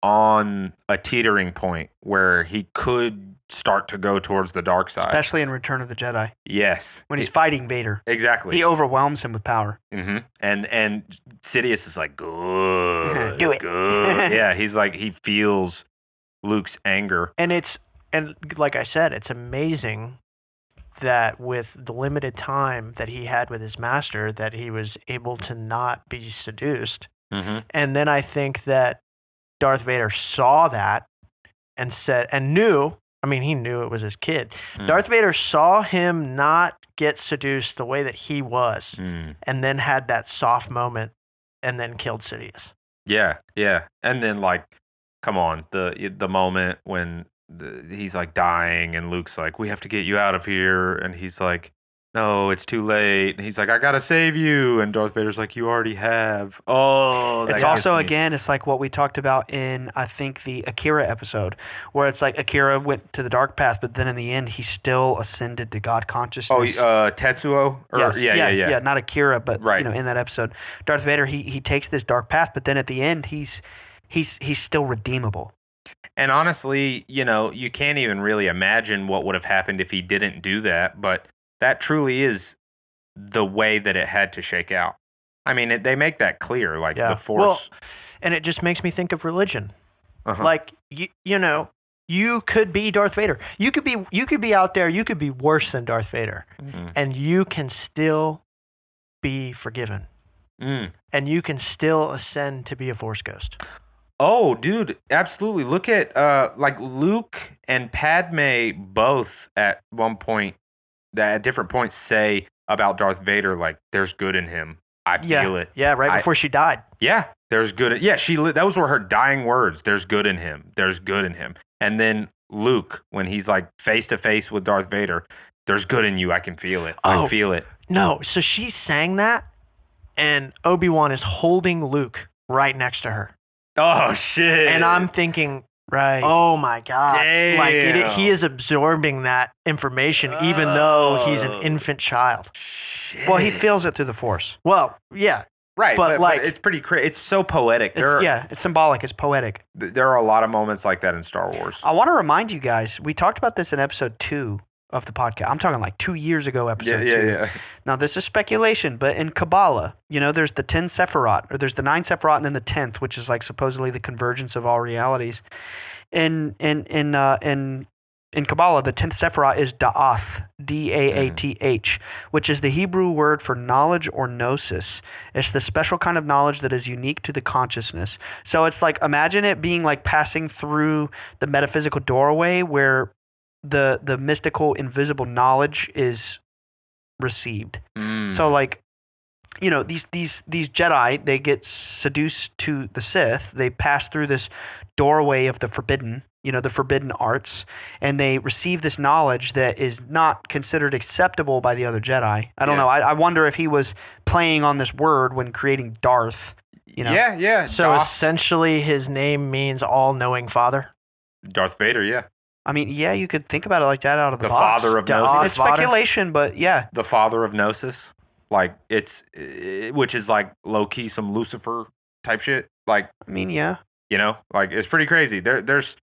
on a teetering point where he could start to go towards the dark side. Especially in Return of the Jedi. Yes. When he's fighting Vader. Exactly. He overwhelms him with power. Mm-hmm. And Sidious is like, good. Do it. Good. Yeah, he's like, he feels Luke's anger. And like I said, it's amazing that with the limited time that he had with his master, that he was able to not be seduced. Mm-hmm. And then I think that Darth Vader saw that and said, and knew, I mean, he knew it was his kid. Darth Vader saw him not get seduced the way that he was, and then had that soft moment and then killed Sidious. Yeah. And then, like, come on, the moment when he's like dying and Luke's like, we have to get you out of here. And he's like, no, it's too late. And he's like, I got to save you. And Darth Vader's like, you already have. Oh, It's also, again, it's like what we talked about in, I think, the Akira episode, where it's like Akira went to the dark path, but then in the end, he still ascended to God consciousness. Tetsuo? Yes, Yeah. not Akira, but Right. In that episode, Darth Vader, he takes this dark path, but then at the end, he's still redeemable. And honestly, you can't even really imagine what would have happened if he didn't do that. But that truly is the way that it had to shake out. I mean, they make that clear, like the Force. Well, and it just makes me think of religion. Uh-huh. Like, you could be Darth Vader. You could be out there. You could be worse than Darth Vader, and you can still be forgiven. And you can still ascend to be a Force ghost. Oh, dude, absolutely. Look at like Luke and Padme both at one point, at different points, say about Darth Vader, like, there's good in him. I feel it. Yeah, right before she died. Yeah, there's good. Yeah, those were her dying words. There's good in him. There's good in him. And then Luke, when he's like face to face with Darth Vader, there's good in you. I can feel it. I feel it. No, so she sang that, and Obi-Wan is holding Luke right next to her. Oh, shit. And I'm thinking, Right. oh my God. Damn. Like he is absorbing that information even though he's an infant child. Shit. Well, he feels it through the Force. Well, yeah. Right, but like, it's pretty crazy. It's so poetic. It's symbolic. It's poetic. There are a lot of moments like that in Star Wars. I want to remind you guys, we talked about this in episode 2 of the podcast. I'm talking like 2 years ago, episode 2. Yeah. Now, this is speculation, but in Kabbalah, there's the 10 Sephirot, or there's the 9 Sephirot and then the 10th, which is like supposedly the convergence of all realities. In Kabbalah, the 10th Sephirot is Da'ath, D-A-A-T-H, which is the Hebrew word for knowledge or gnosis. It's the special kind of knowledge that is unique to the consciousness. So it's like, imagine it being like passing through the metaphysical doorway where the mystical, invisible knowledge is received. So like, these Jedi, they get seduced to the Sith. They pass through this doorway of the forbidden, the forbidden arts, and they receive this knowledge that is not considered acceptable by the other Jedi. I don't know. I wonder if he was playing on this word when creating Darth. Yeah. So essentially his name means all-knowing father? Darth Vader, yeah. I mean, yeah, you could think about it like that out of the box. Father of Gnosis. It's speculation, but yeah. The father of Gnosis. Like, which is like low-key some Lucifer type shit. Like, I mean, yeah. like, it's pretty crazy. There's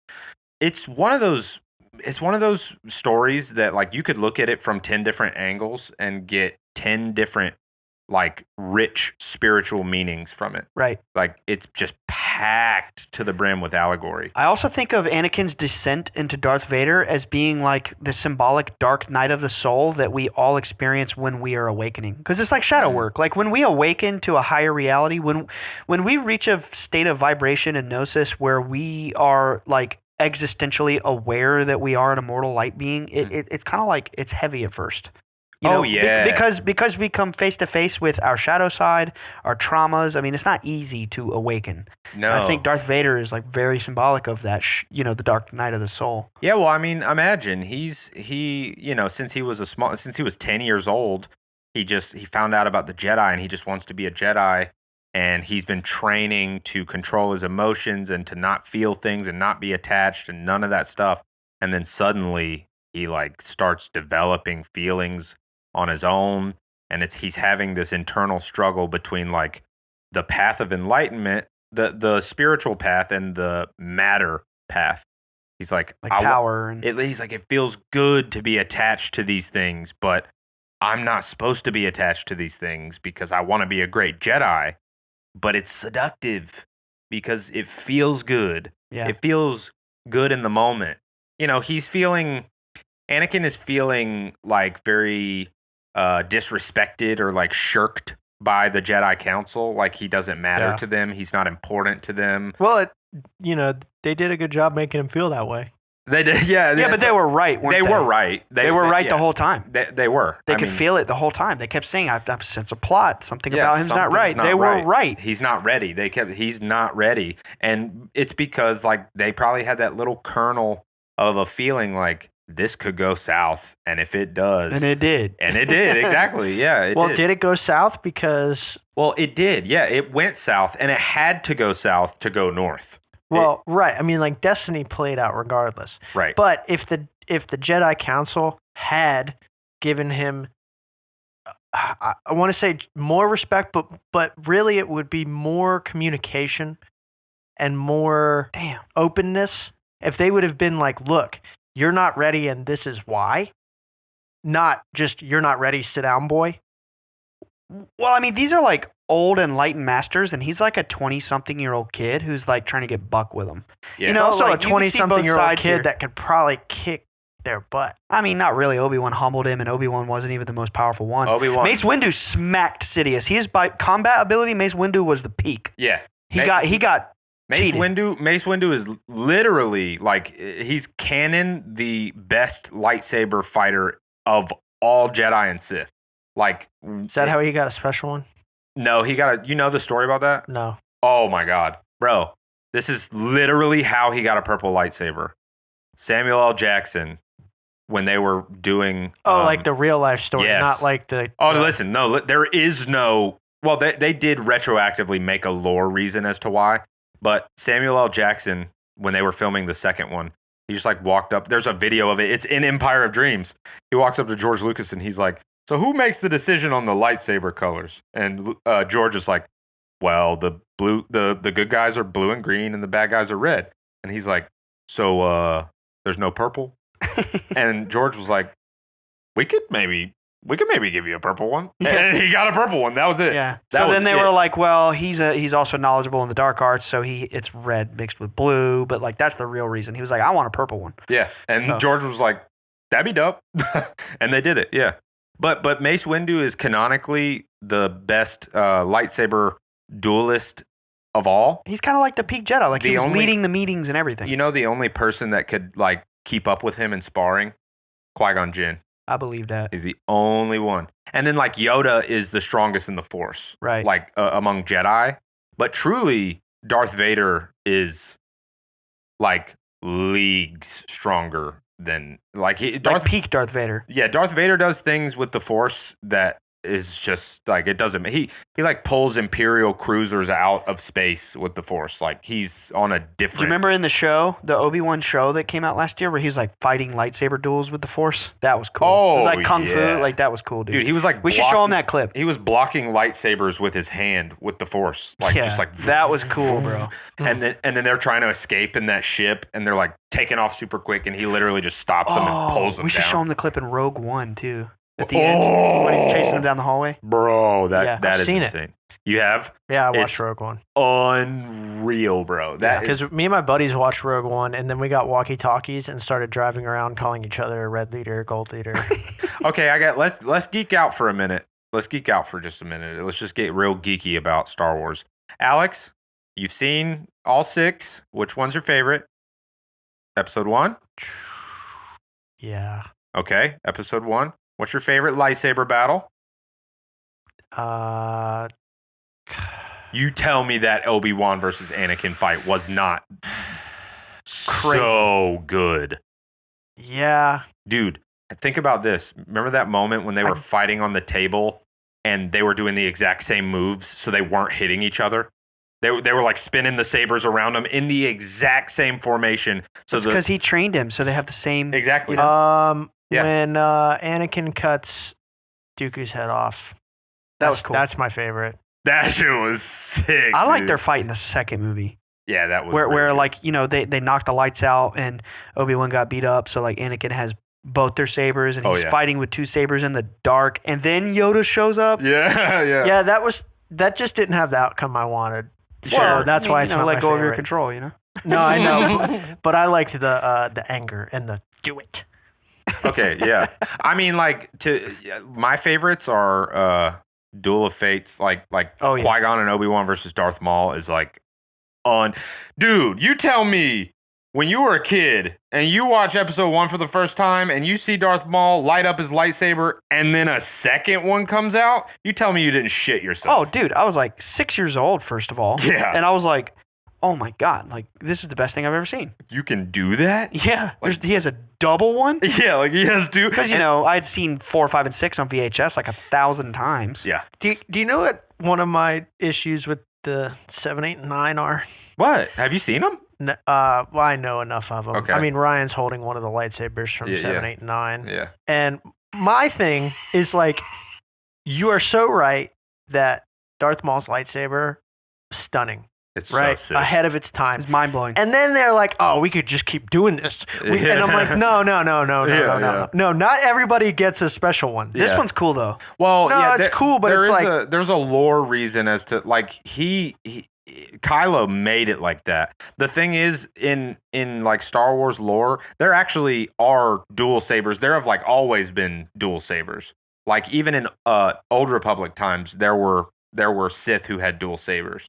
it's one of those stories that like you could look at it from 10 different angles and get 10 different like rich spiritual meanings from it. Right. Like it's just packed to the brim with allegory. I also think of Anakin's descent into Darth Vader as being like the symbolic dark night of the soul that we all experience when we are awakening. Because it's like shadow work. Like when we awaken to a higher reality, when we reach a state of vibration and gnosis where we are like existentially aware that we are an immortal light being, it's kind of like it's heavy at first. You know, because we come face to face with our shadow side, our traumas. I mean, it's not easy to awaken. No, and I think Darth Vader is like very symbolic of that. The dark night of the soul. Yeah, well, I mean, imagine he you know, since he was 10 years old, he found out about the Jedi and he just wants to be a Jedi, and he's been training to control his emotions and to not feel things and not be attached and none of that stuff. And then suddenly he like starts developing feelings on his own, and he's having this internal struggle between like the path of enlightenment, the spiritual path, and the matter path. He's like power, and he's like, it feels good to be attached to these things, but I'm not supposed to be attached to these things because I want to be a great Jedi. But it's seductive because it feels good. Yeah. It feels good in the moment. You know, Anakin is feeling like very disrespected or like shirked by the Jedi Council. Like he doesn't matter to them. He's not important to them. Well, they did a good job making him feel that way. They did, yeah. Yeah, but they were right, weren't they? They were right. They were right the whole time. They were. They could feel it the whole time. They kept saying, I have a sense of plot. Something about him's not right. They were right. He's not ready. He's not ready. And it's because like they probably had that little kernel of a feeling like this could go south. And if it does. And it did. Exactly. Yeah. Did it go south? Because. Well, it did. Yeah. It went south and it had to go south to go north. Well, right. I mean, like destiny played out regardless. Right. But if the Jedi Council had given him, I want to say more respect, but really it would be more communication and more openness. If they would have been like, look, you're not ready and this is why. Not just, you're not ready, sit down, boy. Well, I mean, these are like old enlightened masters, and he's like a 20-something-year-old kid who's like trying to get buck with them. Yeah. You know, also like a 20-something-year-old kid that could probably kick their butt. I mean, not really. Obi-Wan humbled him, and Obi-Wan wasn't even the most powerful one. Mace Windu smacked Sidious. His by combat ability, Mace Windu was the peak. Yeah. He got Mace cheated. Mace Windu is literally like, he's canon the best lightsaber fighter of all Jedi and Sith. Like, is that how he got a special one? No, he got you know the story about that? No. Oh my God. Bro, this is literally how he got a purple lightsaber. Samuel L. Jackson, when they were doing... like the real life story, yes. Not like the... listen, no, there is no... Well, they did retroactively make a lore reason as to why, but Samuel L. Jackson, when they were filming the second one, he just like walked up. There's a video of it. It's in Empire of Dreams. He walks up to George Lucas and he's like, so who makes the decision on the lightsaber colors? And George is like, well, the good guys are blue and green and the bad guys are red. And he's like, so there's no purple? And George was like, we could maybe give you a purple one. And he got a purple one. That was it. Yeah. So then they were like, well, he's also knowledgeable in the dark arts, so it's red mixed with blue, but like that's the real reason. He was like, I want a purple one. Yeah. And George was like, that'd be dope. And they did it. Yeah. But Mace Windu is canonically the best lightsaber duelist of all. He's kind of like the peak Jedi. Like he was leading the meetings and everything. You know, the only person that could like keep up with him in sparring? Qui-Gon Jinn. I believe that. He's the only one. And then like Yoda is the strongest in the Force. Right. Like among Jedi. But truly, Darth Vader is like leagues stronger than like peak Darth Vader. Yeah, Darth Vader does things with the Force that is just like it doesn't. He like pulls Imperial cruisers out of space with the Force. Like he's on a different. Do you remember in the show, the Obi-Wan show that came out last year, where he was like fighting lightsaber duels with the Force? That was cool. Oh, it was like kung fu. yeah. Like that was cool, dude. Dude, he was like we should show him that clip. He was blocking lightsabers with his hand with the Force, like just like that was cool, bro. And then they're trying to escape in that ship, and they're like taking off super quick, and he literally just stops them and pulls them. We should down. show him the clip in Rogue One too. At the end, when he's chasing him down the hallway. Bro, that I've is seen insane. it. You have? Yeah, I watched Rogue One. Unreal, bro. Because me and my buddies watched Rogue One, and then we got walkie-talkies and started driving around calling each other red leader, gold leader. Okay, let's geek out for a minute. Let's geek out for just a minute. Let's just get real geeky about Star Wars. Alex, you've seen all 6. Which one's your favorite? Episode 1? Yeah. Okay, episode 1. What's your favorite lightsaber battle? You tell me that Obi-Wan versus Anakin fight was not so good. Yeah. Dude, think about this. Remember that moment when they were fighting on the table and they were doing the exact same moves so they weren't hitting each other? They were like spinning the sabers around them in the exact same formation. So it's because he trained him, so they have the same. Exactly. When Anakin cuts Dooku's head off. That was cool. That's my favorite. That shit was sick. I like their fight in the second movie. Yeah, that was where really like, you know, they knocked the lights out and Obi-Wan got beat up, so like Anakin has both their sabers and he's fighting with 2 sabers in the dark, and then Yoda shows up. Yeah. That just didn't have the outcome I wanted. So Well, that's why it's not let my go favorite. of your control, you know. No, I know, but I liked the anger and the do it. Okay, yeah. I mean, like my favorites are Duel of Fates, like Qui-Gon and Obi-Wan versus Darth Maul is like dude, you tell me when you were a kid and you watch episode 1 for the first time and you see Darth Maul light up his lightsaber and then a second one comes out, you tell me you didn't shit yourself. Oh, dude, I was like 6 years old, first of all. Yeah. And I was like, oh my God, like this is the best thing I've ever seen. You can do that? Yeah. He has a double one. Yeah, like he has 2. Because, you know, I'd seen 4, 5, and 6 on VHS like 1,000 times. Yeah. Do you know what one of my issues with the 7, 8, and 9 are? What? Have you seen them? Well, I know enough of them. Okay. I mean, Ryan's holding one of the lightsabers from 7, 8, and 9. Yeah. And my thing is like, you are so right that Darth Maul's lightsaber, stunning. It's right? so sick. Ahead of its time. It's mind blowing. And then they're like, oh, we could just keep doing this. And I'm like, no. No, not everybody gets a special one. This one's cool, though. Well, no, it's cool, but it's like there's a lore reason as to like Kylo made it like that. The thing is, in like Star Wars lore, there actually are dual sabers. There have like always been dual sabers. Like even in Old Republic times, there were Sith who had dual sabers.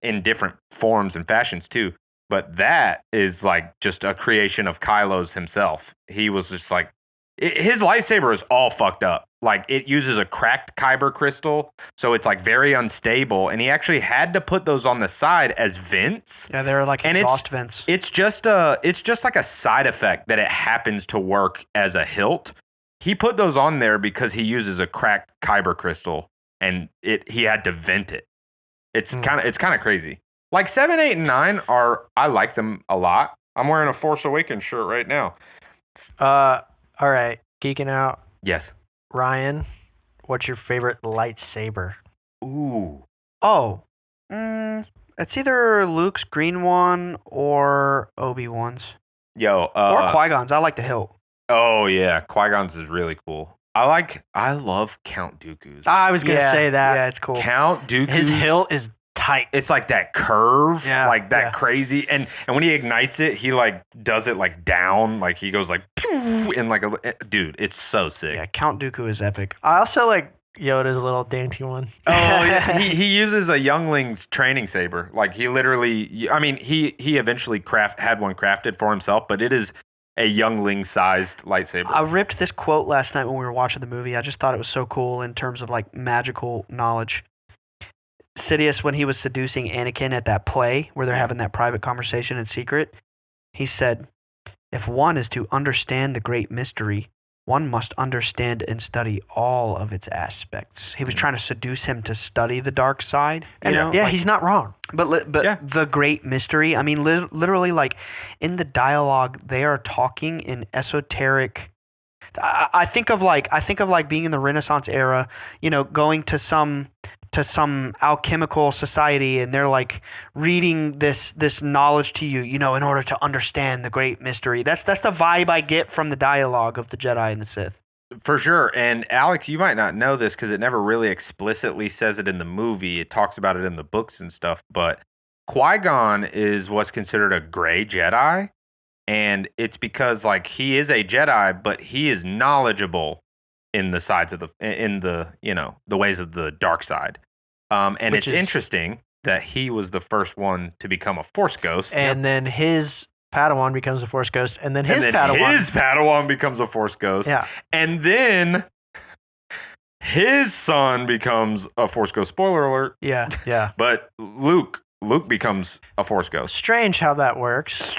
In different forms and fashions too. But that is like just a creation of Kylo's himself. He was just like, his lightsaber is all fucked up. Like it uses a cracked kyber crystal, so it's like very unstable. And he actually had to put those on the side as vents. Yeah, they're like exhaust vents. It's just like a side effect that it happens to work as a hilt. He put those on there because he uses a cracked kyber crystal, and he had to vent it. It's kind of crazy. Like 7, 8, and 9 I like them a lot. I'm wearing a Force Awakens shirt right now. All right, geeking out. Yes. Ryan, what's your favorite lightsaber? Ooh. Oh, it's either Luke's green one or Obi-Wan's. Yo. Or Qui-Gon's. I like the hilt. Oh yeah, Qui-Gon's is really cool. I love Count Dooku's. I was gonna say that. Yeah, it's cool. Count Dooku's. His hilt is tight. It's like that curve, like that yeah. crazy. And when he ignites it, he like does it like down, like he goes like pew, and like dude, it's so sick. Yeah, Count Dooku is epic. I also like Yoda's little dainty one. Oh yeah, he uses a youngling's training saber. Like he literally, I mean, he eventually had one crafted for himself, but it is a youngling-sized lightsaber. I ripped this quote last night when we were watching the movie. I just thought it was so cool in terms of like magical knowledge. Sidious, when he was seducing Anakin at that play where they're having that private conversation in secret, he said, "If one is to understand the great mystery, one must understand and study all of its aspects. He was trying to seduce him to study the dark side. He's not wrong. But the great mystery. I mean, literally, like in the dialogue, they are talking in esoteric. I think of like being in the Renaissance era. Going to some alchemical society, and they're like reading this knowledge to you, in order to understand the great mystery. That's the vibe I get from the dialogue of the Jedi and the Sith. For sure. And Alex, you might not know this because it never really explicitly says it in the movie. It talks about it in the books and stuff. But Qui-Gon is what's considered a gray Jedi. And it's because like he is a Jedi, but he is knowledgeable in the sides of the ways of the dark side. And Which it's interesting that he was the first one to become a Force ghost. And then his Padawan becomes a Force ghost. And then his Padawan becomes a Force ghost. Yeah. And then his son becomes a Force ghost. Spoiler alert. Yeah. But Luke becomes a Force ghost. Strange how that works.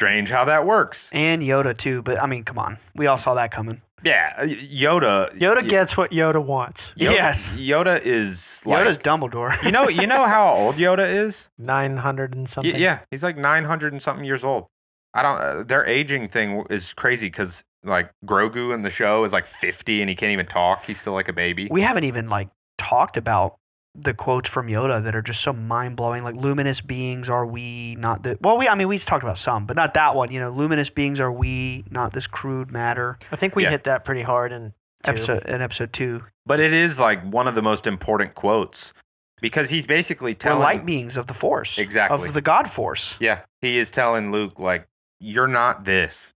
And Yoda too. But I mean, come on. We all saw that coming. Yeah, Yoda gets what Yoda wants. Yoda is like, Yoda's Dumbledore. you know how old Yoda is? 900 and something. Yeah, he's like 900 and something years old. Their aging thing is crazy because like Grogu in the show is like 50 and he can't even talk. He's still like a baby. We haven't even like talked about the quotes from Yoda that are just so mind-blowing, like luminous beings are we, not the we talked about some, but not that one. Luminous beings are we, not this crude matter. I think we hit that pretty hard in episode 2. But it is like one of the most important quotes because he's basically telling we're light beings of the Force, exactly, of the God Force. Yeah, he is telling Luke like you're not this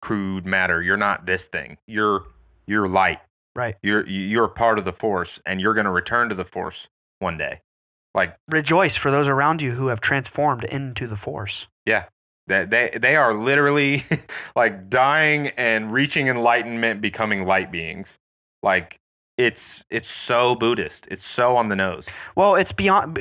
crude matter, you're not this thing, you're light. Right. You're part of the Force, and you're going to return to the Force one day. Like rejoice for those around you who have transformed into the Force. Yeah, they are literally like dying and reaching enlightenment, becoming light beings. Like it's so Buddhist. It's so on the nose. Well, it's beyond.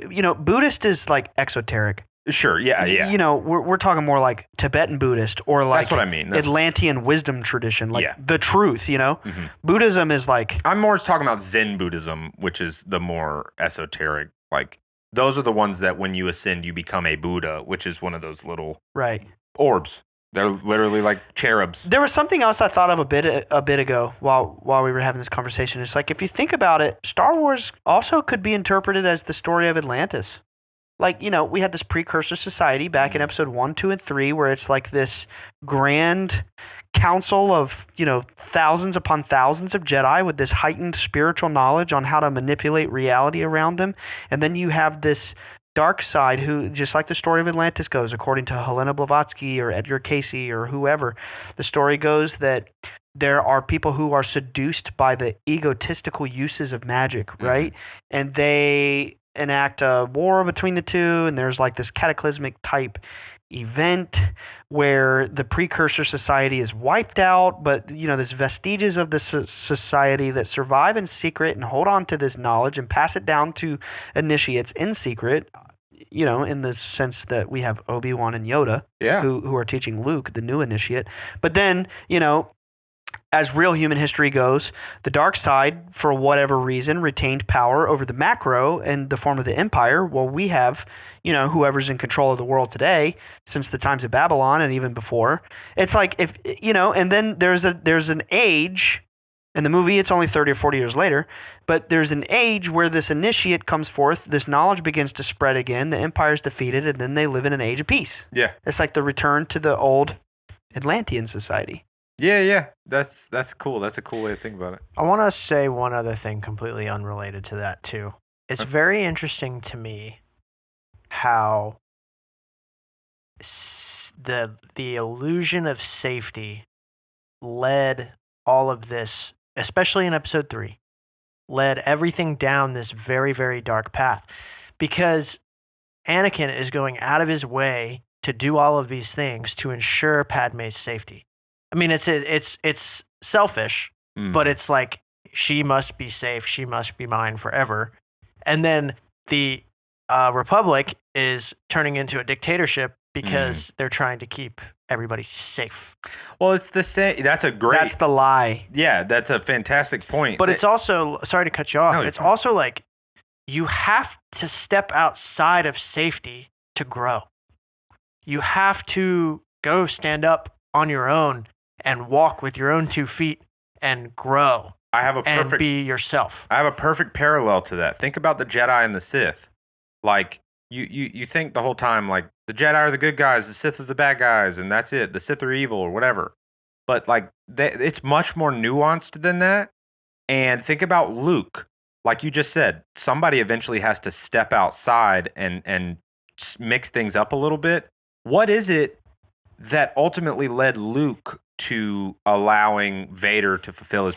Buddhist is like esoteric. Sure, yeah. We're talking more like Tibetan Buddhist or like that's what I mean. Atlantean wisdom tradition, like the truth, Mm-hmm. Buddhism is like... I'm more talking about Zen Buddhism, which is the more esoteric. Like, those are the ones that when you ascend, you become a Buddha, which is one of those little orbs. They're literally like cherubs. There was something else I thought of a bit ago while we were having this conversation. It's like, if you think about it, Star Wars also could be interpreted as the story of Atlantis. Like, we had this precursor society back in episode 1, 2, and 3 where it's like this grand council of, thousands upon thousands of Jedi with this heightened spiritual knowledge on how to manipulate reality around them. And then you have this dark side who, just like the story of Atlantis goes, according to Helena Blavatsky or Edgar Cayce or whoever, the story goes that there are people who are seduced by the egotistical uses of magic, right? And they enact a war between the two, and there's like this cataclysmic type event where the precursor society is wiped out, but there's vestiges of the society that survive in secret and hold on to this knowledge and pass it down to initiates in secret, in the sense that we have Obi-Wan and Yoda who are teaching Luke, the new initiate. But then, as real human history goes, the dark side, for whatever reason, retained power over the macro in the form of the Empire. Well, we have, whoever's in control of the world today since the times of Babylon and even before. It's like and then there's an age. In the movie, it's only 30 or 40 years later, but there's an age where this initiate comes forth, this knowledge begins to spread again, the Empire's defeated, and then they live in an age of peace. Yeah. It's like the return to the old Atlantean society. Yeah. That's cool. That's a cool way to think about it. I want to say one other thing completely unrelated to that too. It's very interesting to me how the illusion of safety led all of this, especially in episode 3, led everything down this very, very dark path. Because Anakin is going out of his way to do all of these things to ensure Padme's safety. I mean, it's selfish, but it's like, she must be safe. She must be mine forever. And then the Republic is turning into a dictatorship because they're trying to keep everybody's safe. Well, it's the same. That's a great. That's the lie. Yeah, that's a fantastic point. But it's also, sorry to cut you off. No, you're It's fine. also like you have to step outside of safety to grow. You have to go stand up on your own and walk with your own 2 feet and grow I have a and perfect. be yourself. I have a perfect parallel to that. Think about the Jedi and the Sith. Like you think the whole time like the Jedi are the good guys, the Sith are the bad guys, and that's it. The Sith are evil or whatever. But like it's much more nuanced than that. And think about Luke. Like you just said, somebody eventually has to step outside and mix things up a little bit. What is it that ultimately led Luke to allowing Vader to fulfill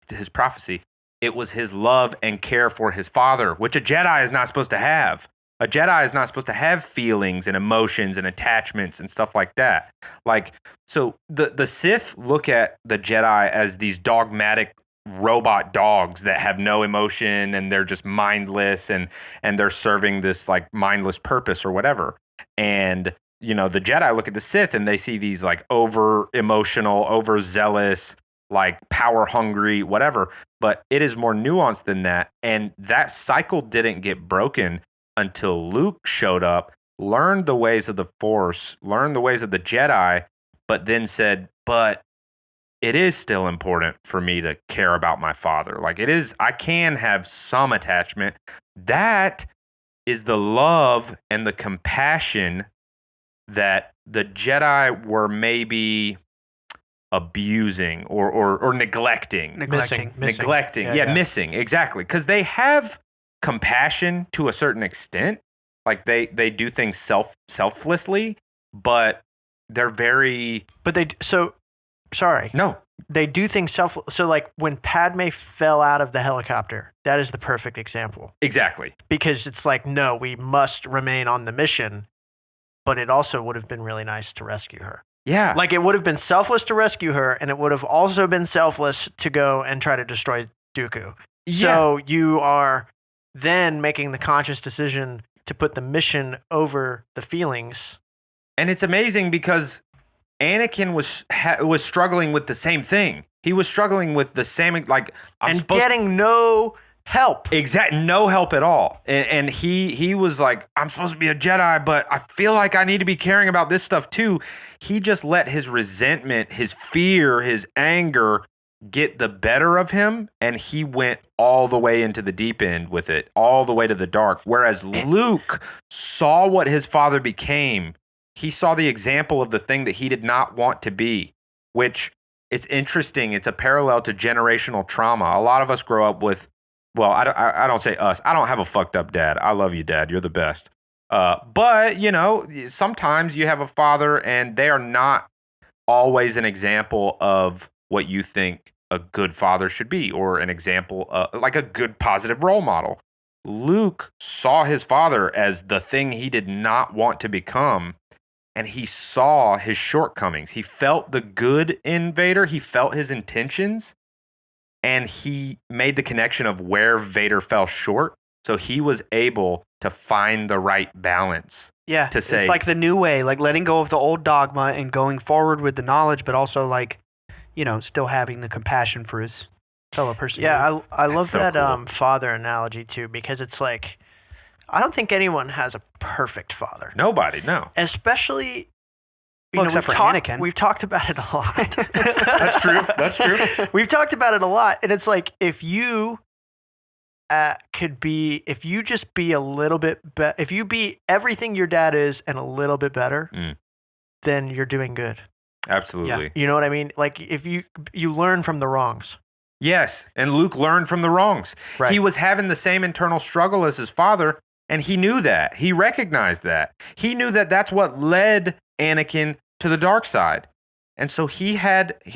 his prophecy? It was his love and care for his father, which a Jedi is not supposed to have. A Jedi is not supposed to have feelings and emotions and attachments and stuff like that. Like, so the Sith look at the Jedi as these dogmatic robot dogs that have no emotion and they're just mindless and they're serving this like mindless purpose or whatever. And you know, the Jedi look at the Sith and they see these like over emotional, overzealous, like power hungry, whatever. But it is more nuanced than that. And that cycle didn't get broken until Luke showed up, learned the ways of the Force, learned the ways of the Jedi, but then said, but it is still important for me to care about my father. Like it is, I can have some attachment. That is the love and the compassion that the Jedi were maybe abusing or neglecting. Neglecting. Missing. Yeah, missing. Exactly. Because they have compassion to a certain extent. Like they do things selflessly, but they're very... But sorry. No. They do things so like when Padme fell out of the helicopter, that is the perfect example. Exactly. Because it's like, no, we must remain on the mission, but it also would have been really nice to rescue her. Yeah. Like it would have been selfless to rescue her, and it would have also been selfless to go and try to destroy Dooku. So you are then making the conscious decision to put the mission over the feelings. And it's amazing because Anakin was struggling with the same thing. He was struggling with the same, like, getting no help. No help at all. And he was like, I'm supposed to be a Jedi, but I feel like I need to be caring about this stuff too. He just let his resentment, his fear, his anger get the better of him, and he went all the way into the deep end with it, all the way to the dark. Whereas Luke saw what his father became. He saw the example of the thing that he did not want to be, which it's interesting. It's a parallel to generational trauma. A lot of us grow up with, well, I don't say us. I don't have a fucked up dad. I love you, Dad. You're the best. But, you know, sometimes you have a father and they are not always an example of what you think a good father should be, or an example, like a good positive role model. Luke saw his father as the thing he did not want to become, and he saw his shortcomings. He felt the good in Vader. He felt his intentions, and he made the connection of where Vader fell short. So he was able to find the right balance. Yeah, to say, it's like the new way, like letting go of the old dogma and going forward with the knowledge, but also like, you know, still having the compassion for his fellow person. Yeah, I love so that cool. father analogy too, because it's like, I don't think anyone has a perfect father. Nobody, no. Especially, Well, except for Anakin. We've talked about it a lot. That's true. That's true. We've talked about it a lot. And it's like, if you if you just be a little bit better, if you be everything your dad is and a little bit better, then you're doing good. Absolutely. Yeah. You know what I mean? Like if you learn from the wrongs. Yes. And Luke learned from the wrongs. Right. He was having the same internal struggle as his father, and he knew that. He recognized that. He knew that that's what led Anakin to the dark side. And so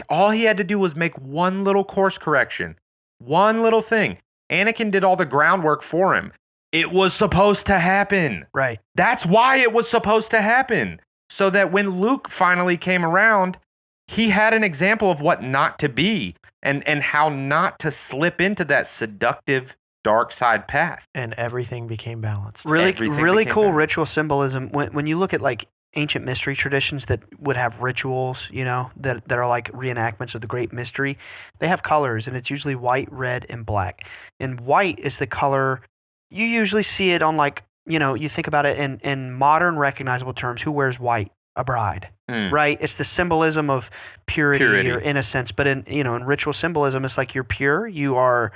all he had to do was make one little course correction, one little thing. Anakin did all the groundwork for him. It was supposed to happen. Right. That's why it was supposed to happen. So that when Luke finally came around, he had an example of what not to be and how not to slip into that seductive dark side path. And everything became balanced. Really Everything really became cool balanced. ritual symbolism. When you look at like ancient mystery traditions that would have rituals, that are like reenactments of the great mystery, they have colors, and it's usually white, red, and black. And white is the color you usually see it on, like, you think about it in modern recognizable terms. Who wears white? A bride, right? It's the symbolism of purity or innocence. But in ritual symbolism, it's like you're pure. You are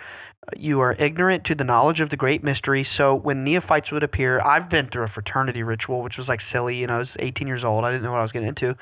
ignorant to the knowledge of the great mystery. So when neophytes would appear, I've been through a fraternity ritual, which was like silly. I was 18 years old. I didn't know what I was getting into.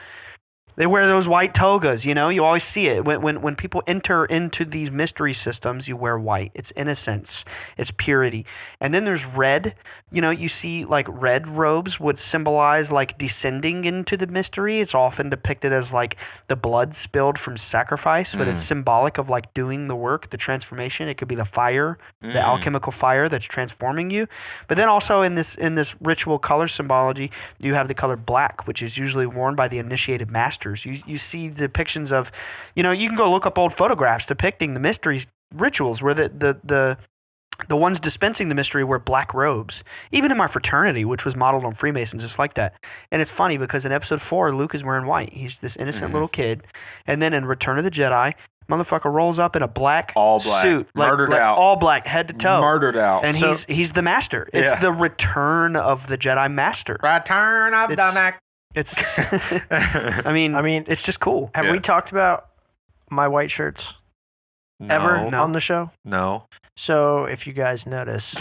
They wear those white togas, you always see it. When people enter into these mystery systems, you wear white. It's innocence. It's purity. And then there's red. You see like red robes would symbolize like descending into the mystery. It's often depicted as like the blood spilled from sacrifice, but it's symbolic of like doing the work, the transformation. It could be the fire, the alchemical fire that's transforming you. But then also in this ritual color symbology, you have the color black, which is usually worn by the initiated master. You see depictions of, you can go look up old photographs depicting the mystery rituals where the ones dispensing the mystery wear black robes. Even in my fraternity, which was modeled on Freemasons, it's like that. And it's funny because in episode 4, Luke is wearing white. He's this innocent little kid. And then in Return of the Jedi, motherfucker rolls up in a all black suit, murdered out, all black, head to toe, murdered out, and he's the master. It's the return of the Jedi master. Return of the Mac. It's, I mean, it's just cool. Have we talked about my white shirts ever on the show? No. So if you guys notice,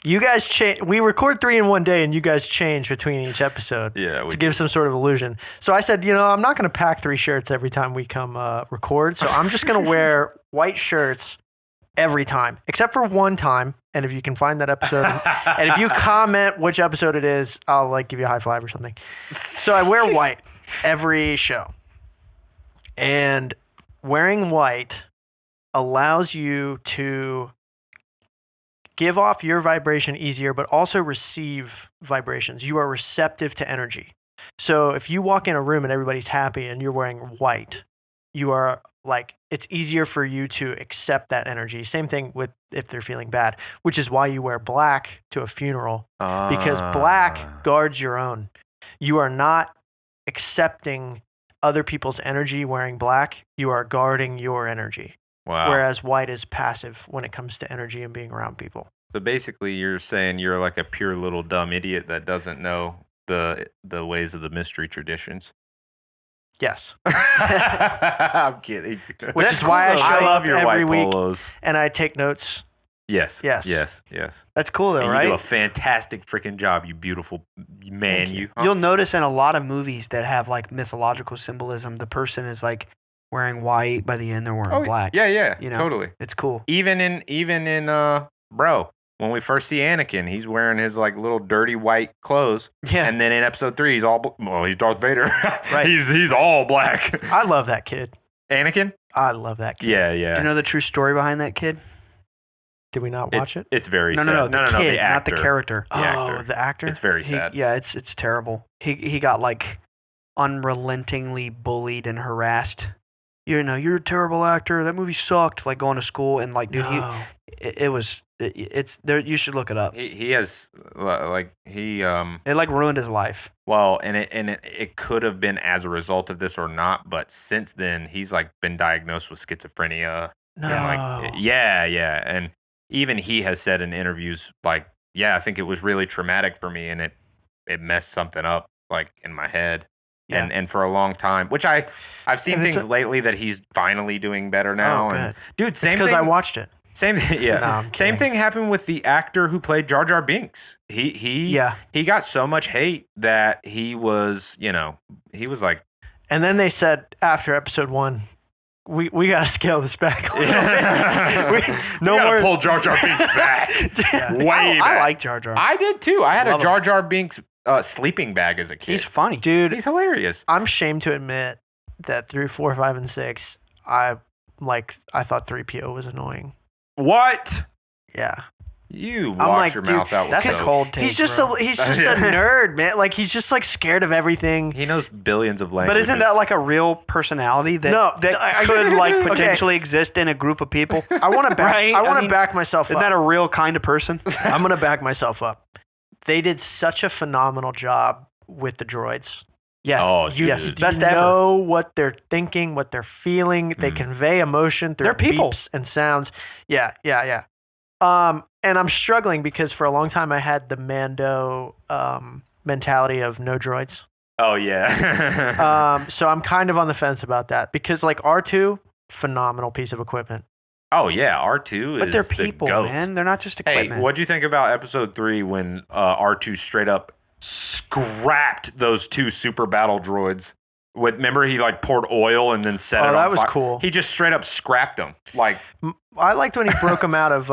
you guys change. We record 3 in one day, and you guys change between each episode to give some sort of illusion. So I said, I'm not going to pack 3 shirts every time we come record. So I'm just going to wear white shirts every time, except for one time. And if you can find that episode, and if you comment which episode it is, I'll like give you a high five or something. So I wear white every show. And wearing white allows you to give off your vibration easier, but also receive vibrations. You are receptive to energy. So if you walk in a room and everybody's happy and you're wearing white, you are like, it's easier for you to accept that energy. Same thing with if they're feeling bad, which is why you wear black to a funeral, because black guards your own. You are not accepting other people's energy wearing black. You are guarding your energy. Wow. Whereas white is passive when it comes to energy and being around people. So basically you're saying you're like a pure little dumb idiot that doesn't know the ways of the mystery traditions. Yes. I'm kidding. Which is why I show up every week polos. And I take notes. Yes. That's cool though, and right? You do a fantastic freaking job, you beautiful man. You'll notice in a lot of movies that have like mythological symbolism, the person is like wearing white. By the end, they're wearing black. Yeah. Totally. It's cool. Even in bro, when we first see Anakin, he's wearing his like little dirty white clothes. Yeah. And then in episode 3, he's all he's Darth Vader. Right. He's all black. I love that kid. Anakin? I love that kid. Yeah. Do you know the true story behind that kid? Did we not watch it? It's very sad. No, the kid, the actor. not the character. The actor? It's very sad. It's terrible. He got like unrelentingly bullied and harassed. You're a terrible actor. That movie sucked. Like going to school and like, dude, it's there. You should look it up. He has it like ruined his life. Well, and it could have been as a result of this or not, but since then he's like been diagnosed with schizophrenia. No. And and even he has said in interviews like, I think it was really traumatic for me, and it messed something up like in my head. Yeah. And for a long time, which I've seen things lately that he's finally doing better now. Oh, and dude, same thing. Because I watched it. Same thing happened with the actor who played Jar Jar Binks. He got so much hate that he was like. And then they said after episode 1, we gotta scale this back. We gotta pull Jar Jar Binks back. Way back. I like Jar Jar. I did too. I had a Jar Jar Binks sleeping bag as a kid. He's funny, dude. He's hilarious. I'm ashamed to admit that through 4, 5, and 6, I thought 3PO was annoying. What? Yeah. You wash your mouth out with that's soap. a cold take. He's just a nerd, man. Like he's just like scared of everything. He knows billions of languages. But isn't that like a real personality that could like potentially exist in a group of people? I want to back. Right? I want to back myself up. Isn't that a real kind of person? I'm gonna back myself up. They did such a phenomenal job with the droids. Yes. Oh, yes. dude. Best You ever. know what they're thinking, what they're feeling. They convey emotion through They're people. beeps and sounds. Yeah. And I'm struggling because for a long time I had the Mando mentality of no droids. Oh yeah. So I'm kind of on the fence about that because like R2, phenomenal piece of equipment. Oh yeah, R2 is But they're the people, goat. man. They're not just Hey, equipment. what'd you think about episode 3 when R2 straight up scrapped those 2 super battle droids? Remember he like poured oil and then set it on that was fire? cool. He just straight up scrapped them. Like, I liked when he broke them out of.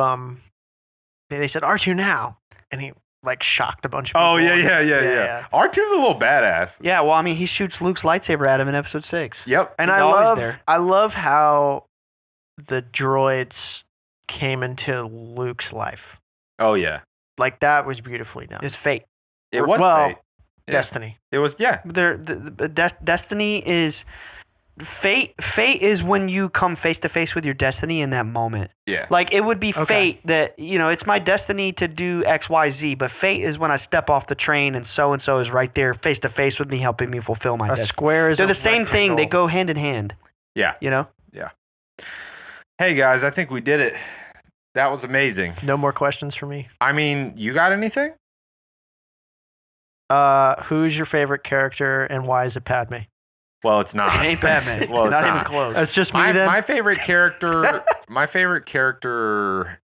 They said R2 now, and he like shocked a bunch of people. oh yeah. R2's a little badass. Yeah, well, I mean, he shoots Luke's lightsaber at him in episode 6. Yep. And He's I always love, there. I love how the droids came into Luke's life. Oh yeah. Like that was beautifully done. It's fate. It was well, fate. Yeah. Destiny. It was Destiny is fate. Fate is when you come face to face with your destiny in that moment. yeah. Like it would be Okay. fate that, you know, it's my destiny to do X, Y, Z, but fate is when I step off the train and so is right there face to face with me, helping me fulfill my A destiny. square is They're a the same thing. They rectangle. go hand in hand. Yeah. You know? Hey guys, I think we did it. That was amazing. No more questions for me. I mean, you got anything? Who's your favorite character and why is it Padme? Well, it's not. It ain't Batman. Well, it's not even not. close. That's just me my, then. my favorite character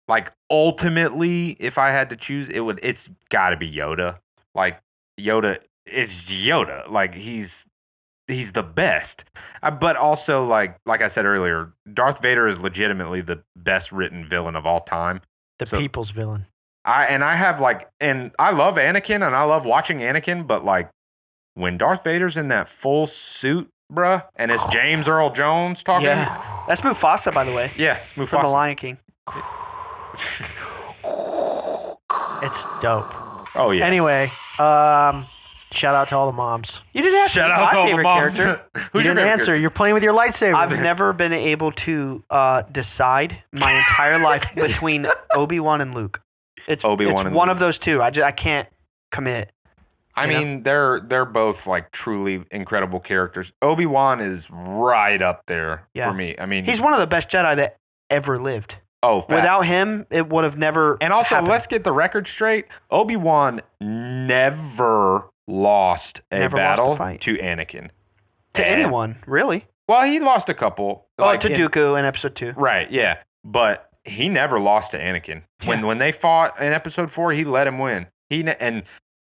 like ultimately if I had to choose it's got to be Yoda. Like Yoda is Yoda. Like he's the best. But also like I said earlier, Darth Vader is legitimately the best written villain of all time. The so- people's villain. I love Anakin and I love watching Anakin, but like when Darth Vader's in that full suit, bruh, and it's James Earl Jones talking. Yeah. That's Mufasa, by the way, Yeah, it's from The Mufasa. Lion King. It's dope. Oh yeah. Anyway, shout out to all the moms. You didn't ask Shout me out my to all the favorite moms. character. Who's You your didn't favorite answer. You're playing with your lightsaber. I've never been able to decide my entire life between Obi-Wan and Luke. It's Obi-Wan it's and one Luke. of those two. I can't commit. I you know? mean, they're both like truly incredible characters. Obi-Wan is right up there Yeah. for me. I mean, He's one of the best Jedi that ever lived. facts. Without him, it would have never And also, happened. let's get the record straight. Obi-Wan never lost a Never lost a battle fight. to Anakin. to And- anyone, really. Well, he lost a couple. like to in- Dooku in episode 2. Right, yeah. But he never lost to Anakin. When they fought in episode 4, he let him win.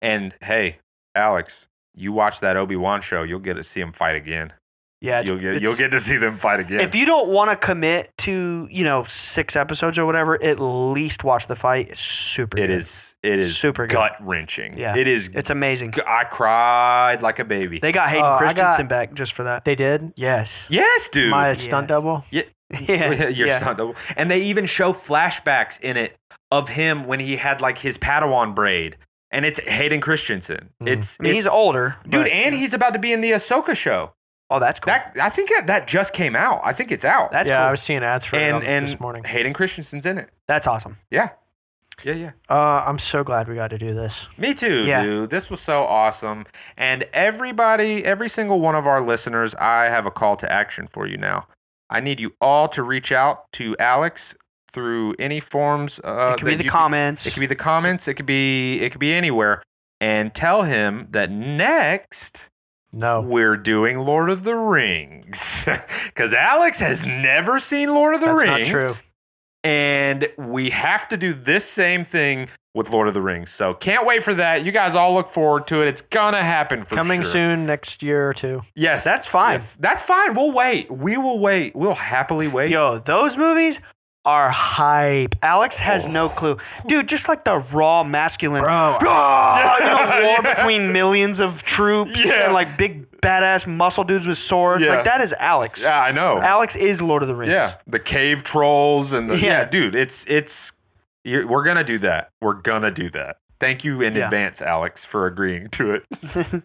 And hey, Alex, you watch that Obi-Wan show, you'll get to see him fight again. Yeah, You'll get to see them fight again. If you don't want to commit to 6 episodes or whatever, at least watch the fight. It's super. It good. is Super good. gut wrenching. Yeah, It is. It's amazing. I cried like a baby. They got Hayden I Christensen got- back just for that. They did. Yes. Yes, dude. My Yes. stunt double. Yeah. Your stunt double. And they even show flashbacks in it of him when he had like his Padawan braid. And it's Hayden Christensen. Mhm. I mean, he's older, Dude, but- and he's about to be in the Ahsoka show. Oh, that's cool. I think that just came out. I think it's out. That's yeah, cool. I was seeing ads for and it this morning. Hayden Christensen's in it. That's awesome. Yeah. Yeah. I'm so glad we got to do this. Me too, Yeah. dude. This was so awesome. And every single one of our listeners, I have a call to action for you now. I need you all to reach out to Alex through any forms. It could be the comments. It could be the comments. It could be anywhere. And tell him that next No. we're doing Lord of the Rings. Because Alex has never seen Lord of the That's not Rings. true. And we have to do this same thing with Lord of the Rings. So can't wait for that. You guys all look forward to it. It's gonna happen for Coming sure. soon next year or two. Yes. That's fine. Yes, that's fine. We'll wait. We will wait. We'll happily wait. Yo, those movies are hype. Alex has no clue. Dude, just like the raw masculine Bro. war between millions of troops Yeah. and like big badass muscle dudes with swords. Yeah. Like that is Alex. Yeah, I know. Alex is Lord of the Rings. Yeah. The cave trolls and the Yeah. dude, we're gonna do that. We're gonna do that. Thank you in Yeah. advance, Alex, for agreeing to it.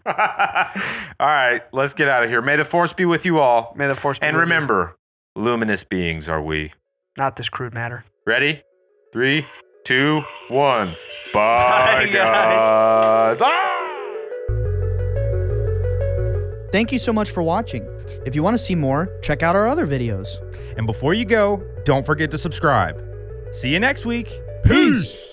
All right, let's get out of here. May the force be with you all. May the force be And with you. remember, luminous beings are we. Not this crude matter. Ready? 3, 2, 1. Bye, Bye, guys. guys. Ah! Thank you so much for watching. If you want to see more, check out our other videos. And before you go, don't forget to subscribe. See you next week. Peace.